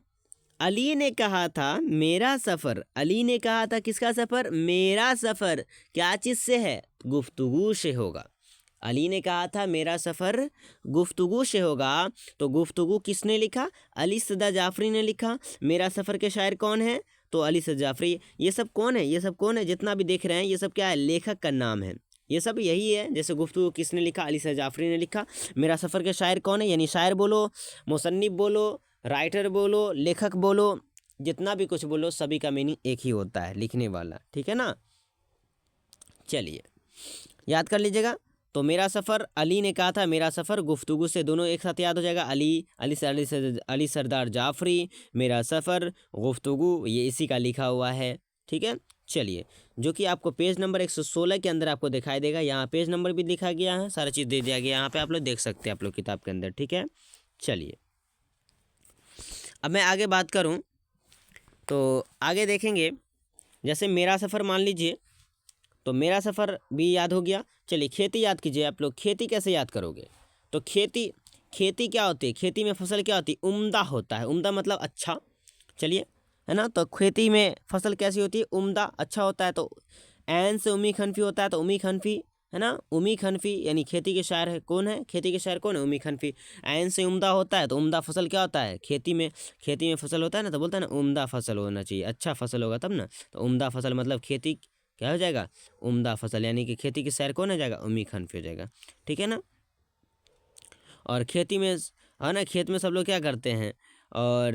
अली ने कहा था मेरा सफ़र, अली ने कहा था किसका सफ़र, मेरा सफ़र क्या चीज़ से है, गुफ्तगू से होगा। अली ने कहा था मेरा सफ़र गुफ्तगू से होगा, तो गुफ्तगू किसने लिखा, अली सदा जाफरी ने लिखा। मेरा सफ़र के शायर कौन है, तो अली सदा जाफरी। ये सब कौन है, ये सब कौन है, जितना भी देख रहे हैं ये सब क्या है, लेखक का नाम है, ये सब यही है। जैसे गुफ्तगू किसने लिखा, अली सदा जाफरी ने लिखा। मेरा सफ़र के शायर कौन है, यानी शायर बोलो, मुसन्निफ बोलो, राइटर बोलो, लेखक बोलो, जितना भी कुछ बोलो, सभी का मीनिंग एक ही होता है, लिखने वाला, ठीक है ना। चलिए याद कर लीजिएगा। तो मेरा सफ़र, अली ने कहा था मेरा सफ़र, गुफ्तगू से दोनों एक साथ याद हो जाएगा, अली सरदार जाफरी, मेरा सफ़र, गुफ्तगू, ये इसी का लिखा हुआ है, ठीक है। चलिए, जो कि आपको पेज नंबर 116 के अंदर आपको दिखाई देगा। यहाँ पेज नंबर भी लिखा गया है, सारा चीज़ दे दिया गया यहाँ पे, आप लोग देख सकते हैं आप लोग किताब के अंदर, ठीक है। चलिए, अब मैं आगे बात करूँ तो आगे देखेंगे, जैसे मेरा सफ़र मान लीजिए, तो मेरा सफ़र भी याद हो गया। चलिए, खेती याद कीजिए आप लोग। खेती कैसे याद करोगे? तो खेती क्या होती है? खेती में फसल क्या होती है? उम्दा होता है। उम्दा मतलब अच्छा। चलिए, है ना। तो खेती में फसल कैसी होती है? उम्दा, अच्छा होता है। तो ऐन से उमी खनफी होता है, तो उमी खनफी, है ना। उमी खनफी यानी खेती के शायर है कौन है? खेती के शायर कौन है? उमी खनफी। ऐन से उम्दा होता है, तो उम्दा फसल क्या होता है? खेती में फसल होता है ना, तो बोलता है ना उम्दा फसल होना चाहिए, अच्छा फसल होगा तब ना। तो उम्दा फसल मतलब खेती क्या हो जाएगा? उम्दा फसल, यानी कि खेती के शायर कौन हो जाएगा? उमी खनफी हो जाएगा, ठीक है ना। और खेती में, है ना, खेत में सब लोग क्या करते हैं? और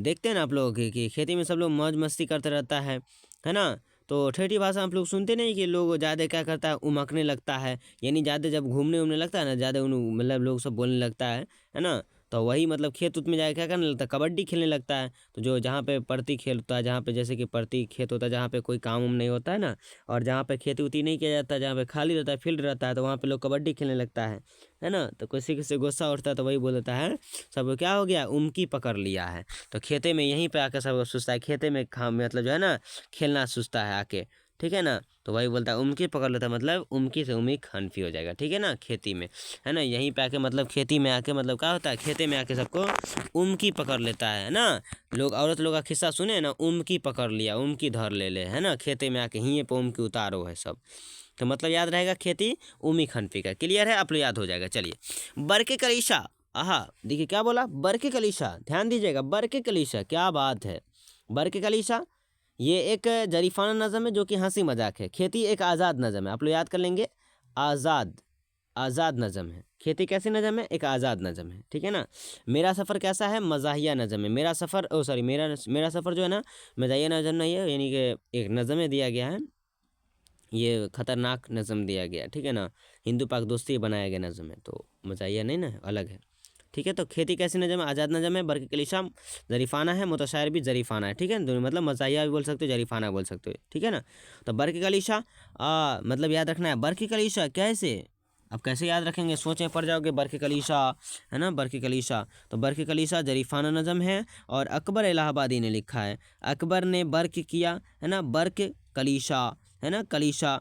देखते हैं ना आप लोग कि खेती में सब लोग मौज मस्ती करते रहता है ना। तो ठेठी भाषा आप लोग सुनते नहीं कि लोग ज़्यादा क्या करता है? उमकने लगता है, यानी ज़्यादा जब घूमने उमने लगता है ना, ज़्यादा मतलब लोग सब बोलने लगता है ना। तो वही मतलब खेत उत में जाके क्या करने लगता है? कबड्डी खेलने लगता है। तो जो जहाँ पे प्रति खेल होता है, जहाँ पे जैसे कि प्रति खेत होता है, जहाँ पे कोई काम उम नहीं होता है ना, और जहाँ पे खेती उती नहीं किया जाता है, जहाँ पे खाली रहता है, फील्ड रहता है, तो वहाँ पे लोग कबड्डी खेलने लगता है ना। तो किसी किसी गुस्सा उठता है तो वही बोल देता है, सब क्या हो गया? उमकी पकड़ लिया है। तो खेते में यहीं पे आके सब सोचता है, खेते में मतलब जो है ना, खेलना सोचता है आके, ठीक है ना। तो वही बोलता है उमकी पकड़ लेता है, मतलब उमकी से उमी खनफी हो जाएगा, ठीक है ना। खेती में, है ना, यहीं पे आके मतलब खेती में आके मतलब क्या होता है? खेते में आके सबको उमकी पकड़ लेता है ना। लोग औरत लोग का किस्सा सुने ना, उमकी पकड़ लिया, उमकी धर ले, है ना। खेते में आके यहीं पे उमकी उतारो है सब। तो मतलब याद रहेगा खेती उमी खनफी का। क्लियर है? आप लोग याद हो जाएगा। चलिए, बरके कलीशा, आहा, देखिए क्या बोला? बरके कलीशा, ध्यान दीजिएगा, बरके कलीशा, क्या बात है। बरके कलीशा ये एक जरीफाना नज़म है, जो कि हंसी मजाक है। खेती एक आज़ाद नज़म है, आप लोग याद कर लेंगे। आज़ाद नज़म है। खेती कैसी नज़म है? एक आज़ाद नज़म है, ठीक है ना। मेरा सफ़र कैसा है? मज़ाहिया नज़म है। मेरा सफ़र, ओ सॉरी, मेरा सफ़र जो है ना, मज़ाहिया नज़म नहीं है, यानी कि एक नज़म में दिया गया है, ये खतरनाक नज़म दिया गया, ठीक है ना। हिंदू पाक दोस्ती बनाया गया नज़म है, तो मज़ाहिया नहीं ना, अलग है, ठीक है। तो खेती कैसी नज़म है? आज़ाद नज़म है। बरके कलीशा ज़रीफ़ाना है, मुतशायर भी ज़रीफ़ाना है, ठीक है। दोनों मतलब मज़ाहिया भी बोल सकते हो, ज़रीफ़ाना बोल सकते हो, ठीक है ना। तो बरके कलीशा मतलब याद रखना है, बरके कलीशा कैसे, अब कैसे याद रखेंगे? सोचें पड़ जाओगे। बरके कलीशा, है ना, बरके कलीशा। तो बरके कलीशा ज़रीफ़ाना नज़म है, और अकबर इलाहाबादी ने लिखा है। अकबर ने बर्क किया, है ना, बर्क कलीशा, है ना, कलीशा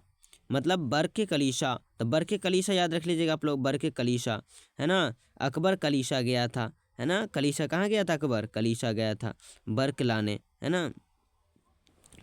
मतलब बर्क कलीशा। तो बर्क कलीशा याद रख लीजिएगा आप लोग, बर्क कलीशा, है ना। अकबर कलीशा गया था, है ना। कलीशा कहाँ गया था? अकबर कलीशा गया था बर्क लाने, है ना।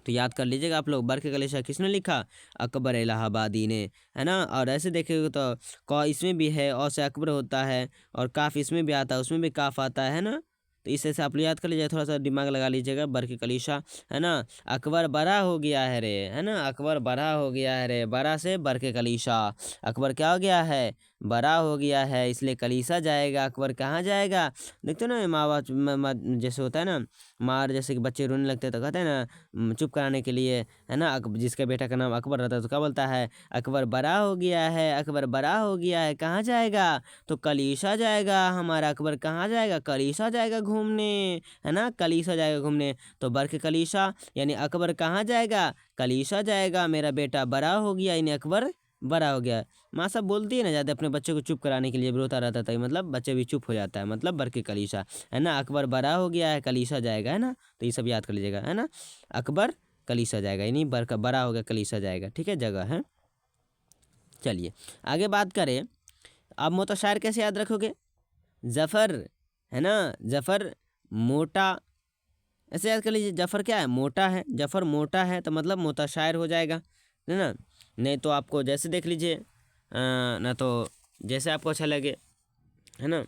तो याद कर लीजिएगा आप लोग, बर्क कलीशा किसने लिखा? अकबर इलाहाबादी ने, है ना। और ऐसे देखेंगे तो क इसमें भी है, और से अकबर होता है, और काफ इसमें भी आता है, उसमें भी काफ आता है ना। तो इस से आप लोग याद कर लीजिए, थोड़ा सा दिमाग लगा लीजिएगा। बर्क कलीशा, है ना। अकबर बड़ा हो गया है रे, है ना। अकबर बड़ा हो गया है रे, बड़ा से बर्क कलीशा। अकबर क्या हो गया है? बड़ा हो गया है, इसलिए कलीसा जाएगा। अकबर कहाँ जाएगा? देखते हो ना, माँ बाप जैसे होता है ना, मार जैसे कि बच्चे रोने लगते हैं तो कहते हैं ना चुप कराने के लिए, है ना। जिसके बेटा का नाम अकबर रहता है तो क्या बोलता है? अकबर बड़ा हो गया है, अकबर बड़ा हो गया है, कहाँ जाएगा? तो कलीसा जाएगा हमारा। अकबर कहाँ जाएगा? कलीसा जाएगा घूमने, है ना, कलीसा जाएगा घूमने। तो बर्क कलीसा यानी अकबर कहाँ जाएगा? कलीसा जाएगा। मेरा बेटा बड़ा हो गया, यानी अकबर बड़ा हो गया। माँ सब बोलती है ना ज़्यादा अपने बच्चे को चुप कराने के लिए, रोता रहता था, मतलब बच्चे भी चुप हो जाता है, मतलब बर्क कलीसा, है ना। अकबर बड़ा हो गया है, कलीसा जाएगा, है ना। तो ये सब याद कर लीजिएगा, है ना। अकबर कलीसा जाएगा, यानी बड़ा हो गया, कलीसा जाएगा, ठीक है, जगह है। चलिए, आगे बात करें। अब मुतशायर कैसे याद रखोगे? जफ़र, है ना, जफ़र मोटा, ऐसे याद कर लीजिए। जफ़र क्या है? मोटा है। जफ़र मोटा है तो मतलब मुतशायर हो जाएगा, है ना। नहीं तो आपको जैसे देख लीजिए, ना तो जैसे आपको अच्छा लगे, है ना,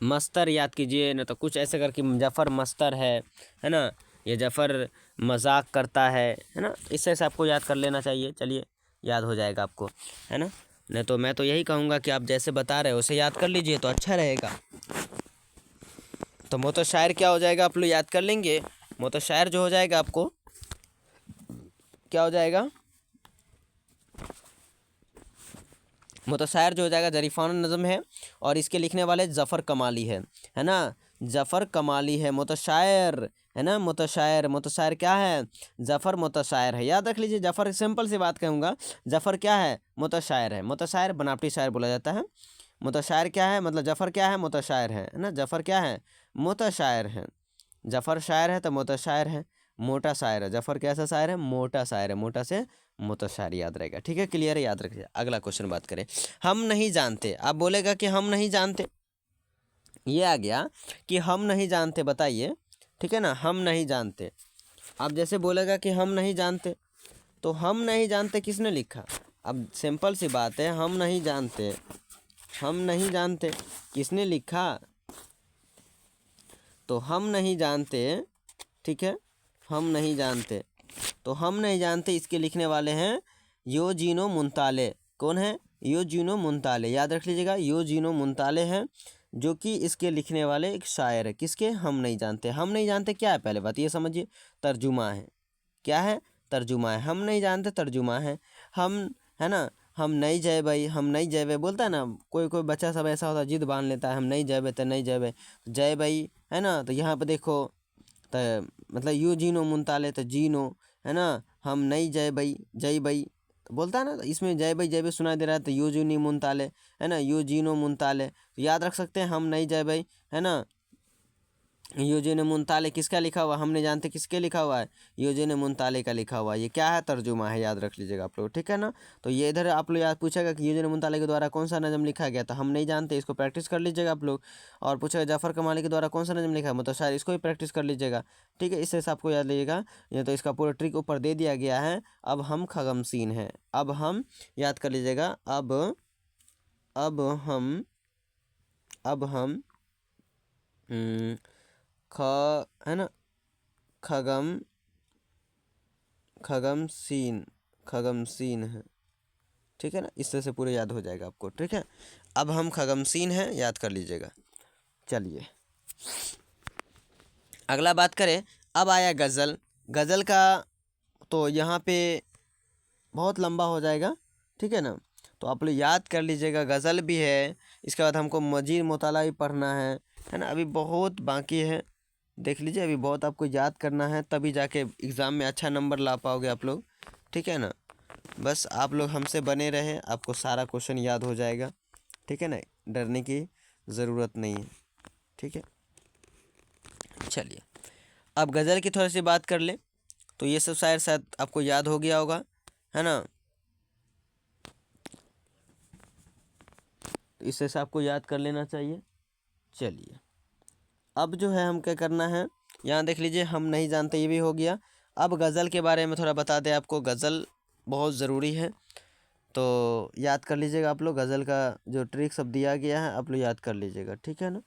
मस्तर याद कीजिए, ना तो कुछ ऐसे करके जफ़र मस्तर है ना। ये जफ़र मजाक करता है ना। इससे से आपको याद कर लेना चाहिए। चलिए, याद हो जाएगा आपको, है ना। नहीं तो मैं तो यही कहूँगा कि आप जैसे बता रहे हो उसे याद कर लीजिए तो अच्छा रहेगा। तो मुतशायर क्या हो जाएगा? आप लोग याद कर लेंगे। मुतशायर जो हो जाएगा आपको क्या हो जाएगा? मुतशायर जो हो जाएगा ज़रीफ़ाना नज़म है, और इसके लिखने वाले ज़फ़र कमाली है ना। जफ़र कमाली है मुतशायर, है ना। मुतशायर, मुतशायर क्या है? जफ़र मुतशायर है। याद रख लीजिए, जफ़र सिंपल सी बात कहूँगा, जफ़र क्या है? मुतशायर है। मुतशायर बनावटी शायर बोला जाता है। मुतशायर क्या है? मतलब जफ़र क्या है? मुतशायर है ना। जफ़र क्या है? मुतशायर है। जफ़र शायर है तो मुतशायर है, मोटा शायर है। जफ़र कैसा शायर है? मोटा शायर है। मोटा से मुतशायर, याद रहेगा। ठीक है, क्लियर है, याद रखिए। अगला क्वेश्चन बात करें, हम नहीं जानते। आप बोलेगा कि हम नहीं जानते, ये आ गया कि हम नहीं जानते, बताइए। ठीक है ना, हम नहीं जानते। अब जैसे बोलेगा कि हम नहीं जानते, तो हम नहीं जानते किसने लिखा? अब सिंपल सी बात है, हम नहीं जानते, हम नहीं जानते किसने लिखा? तो हम नहीं जानते, ठीक है, हम नहीं जानते, तो हम नहीं जानते इसके लिखने वाले हैं यूजीनो मुंताले। कौन है? यूजीनो मुंताले, याद रख लीजिएगा, यूजीनो मुंताले हैं, जो कि इसके लिखने वाले एक शायर है। किसके? हम नहीं जानते। हम नहीं जानते क्या है? पहले बात ये समझिए, तर्जुमा है। क्या है? तर्जुमा है। हम नहीं जानते तर्जुमा है। हम, है ना, हम नहीं जाए भाई, हम नहीं जाए बोलता है ना, कोई कोई बच्चा सब ऐसा होता है, जिद बांध लेता है, हम नहीं जाए तो नहीं जाए, जय भाई, है ना। तो यहाँ पे देखो, तो मतलब यू जीनो मुंताले, तो जीनो, है ना, हम नहीं जय भाई, जय भाई तो बोलता है ना, तो इसमें जय भाई सुनाई दे रहा है, तो यू जीनी मुंताले, है ना, यू जीनो मुंताले, तो याद रख सकते हैं, हम नहीं जय भाई, है ना। यूजिन मुंताले किसका लिखा हुआ? हम नहीं जानते किसके लिखा हुआ है? यूजिन मुंताले का लिखा हुआ है। ये क्या है? तर्जुमा है, याद रख लीजिएगा आप लोग। ठीक है ना, तो ये इधर आप लोग याद पूछेगा कि यूजिन मुंताले के द्वारा कौन सा नज़म लिखा गया, तो हम नहीं जानते, इसको प्रैक्टिस कर लीजिएगा आप लोग। और पूछेगा जफ़र कमाली के द्वारा कौन सा नज़म लिखा है, मुतशायर, इसको भी प्रैक्टिस कर लीजिएगा। ठीक है, इससे आपको याद लीजिएगा। ये तो इसका पूरा ट्रिक ऊपर दे दिया गया है। अब हम खगमसीन हैं, अब हम, याद कर लीजिएगा, अब हम, अब हम ख, है ना, खगम, खगमसीन, खगमसीन है। ठीक है ना, इस तरह से पूरे याद हो जाएगा आपको। ठीक है, अब हम खगमसीन हैं, याद कर लीजिएगा। चलिए अगला बात करें, अब आया गज़ल। गज़ल का तो यहाँ पे बहुत लंबा हो जाएगा। ठीक है ना, तो आप लोग याद कर लीजिएगा, गज़ल भी है, इसके बाद हमको मजीद मुताला भी पढ़ना है ना। अभी बहुत बाकी है, देख लीजिए, अभी बहुत आपको याद करना है, तभी जाके एग्ज़ाम में अच्छा नंबर ला पाओगे आप लोग। ठीक है ना, बस आप लोग हमसे बने रहें, आपको सारा क्वेश्चन याद हो जाएगा। ठीक है ना, डरने की ज़रूरत नहीं है। ठीक है, चलिए अब गज़ल की थोड़ी सी बात कर ले, तो ये सब शायद आपको याद हो गया होगा, है ना। तो इससे से आपको याद कर लेना चाहिए। चलिए अब जो है हम क्या करना है, यहाँ देख लीजिए, हम नहीं जानते, ये भी हो गया। अब गज़ल के बारे में थोड़ा बता दें आपको, गज़ल बहुत ज़रूरी है, तो याद कर लीजिएगा आप लोग। गज़ल का जो ट्रिक सब दिया गया है, आप लोग याद कर लीजिएगा। ठीक है ना,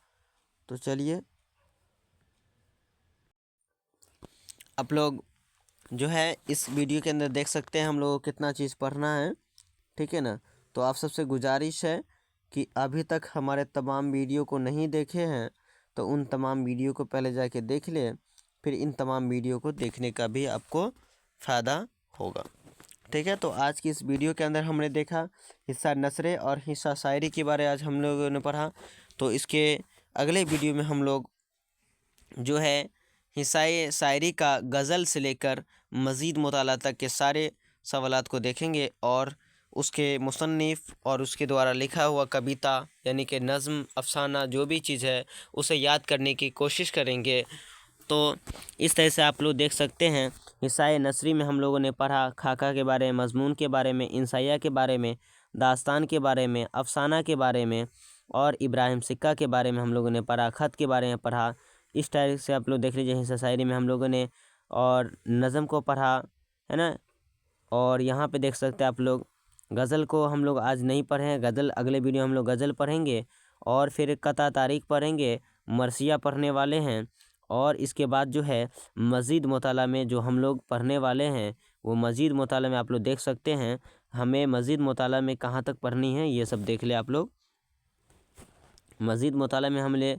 तो चलिए आप लोग जो है इस वीडियो के अंदर देख सकते हैं हम लोग को कितना चीज़ पढ़ना है। ठीक है ना, तो आप सबसे गुजारिश है कि अभी तक हमारे तमाम वीडियो को नहीं देखे हैं, तो उन तमाम वीडियो को पहले जाके देख लें, फिर इन तमाम वीडियो को देखने का भी आपको फ़ायदा होगा। ठीक है, तो आज की इस वीडियो के अंदर हमने देखा हिस्सा नसरे और हिस्सा शायरी के बारे आज हम लोगों ने पढ़ा। तो इसके अगले वीडियो में हम लोग जो है हिस्सा शायरी का गज़ल से लेकर मज़ीद मुताला तक के सारे सवालात को देखेंगे, और उसके मुसन्निफ़ और उसके द्वारा लिखा हुआ कविता यानी कि नज़्म, अफ़साना, जो भी चीज़ है उसे याद करने की कोशिश करेंगे। तो इस तरह से आप लोग देख सकते हैं, हिस्सा नसरी में हम लोगों ने पढ़ा खाका के बारे में, मज़मून के बारे में, इंसाइया के बारे में, दास्तान के बारे में, अफ़साना के बारे में, और इब्राहिम सिक्का के बारे में हम लोगों ने पढ़ा, ख़त के बारे में पढ़ा। इस टाइप से आप लोग देख लीजिए, हिस्सा शायरी में हम लोगों ने और नज़म को पढ़ा, है ना। और यहाँ पे देख सकते हैं आप लोग, गज़ल को हम लोग आज नहीं पढ़े हैं, गज़ल अगले वीडियो हम लोग गज़ल पढ़ेंगे, और फिर कता तारीख पढ़ेंगे, मरसिया पढ़ने वाले हैं। और इसके बाद जो है मज़ीद मुताला में जो हम लोग पढ़ने वाले हैं, वो मज़ीद मुताला में आप लोग देख सकते हैं। हमें मज़ीद मुताला में कहाँ तक पढ़नी है ये सब देख ले आप लोग। मज़ीद मुताला में हमले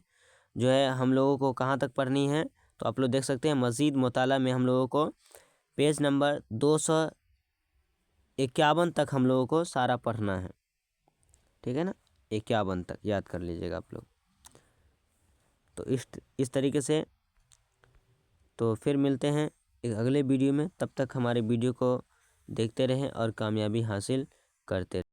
जो है हम लोगों को कहाँ तक पढ़नी है, तो आप लोग देख सकते हैं, मज़ीद मुताला में हम लोगों को पेज नंबर 251 तक हम लोगों को सारा पढ़ना है। ठीक है ना, 51 तक याद कर लीजिएगा आप लोग। तो इस तरीके से। तो फिर मिलते हैं एक अगले वीडियो में, तब तक हमारे वीडियो को देखते रहें और कामयाबी हासिल करते रहें।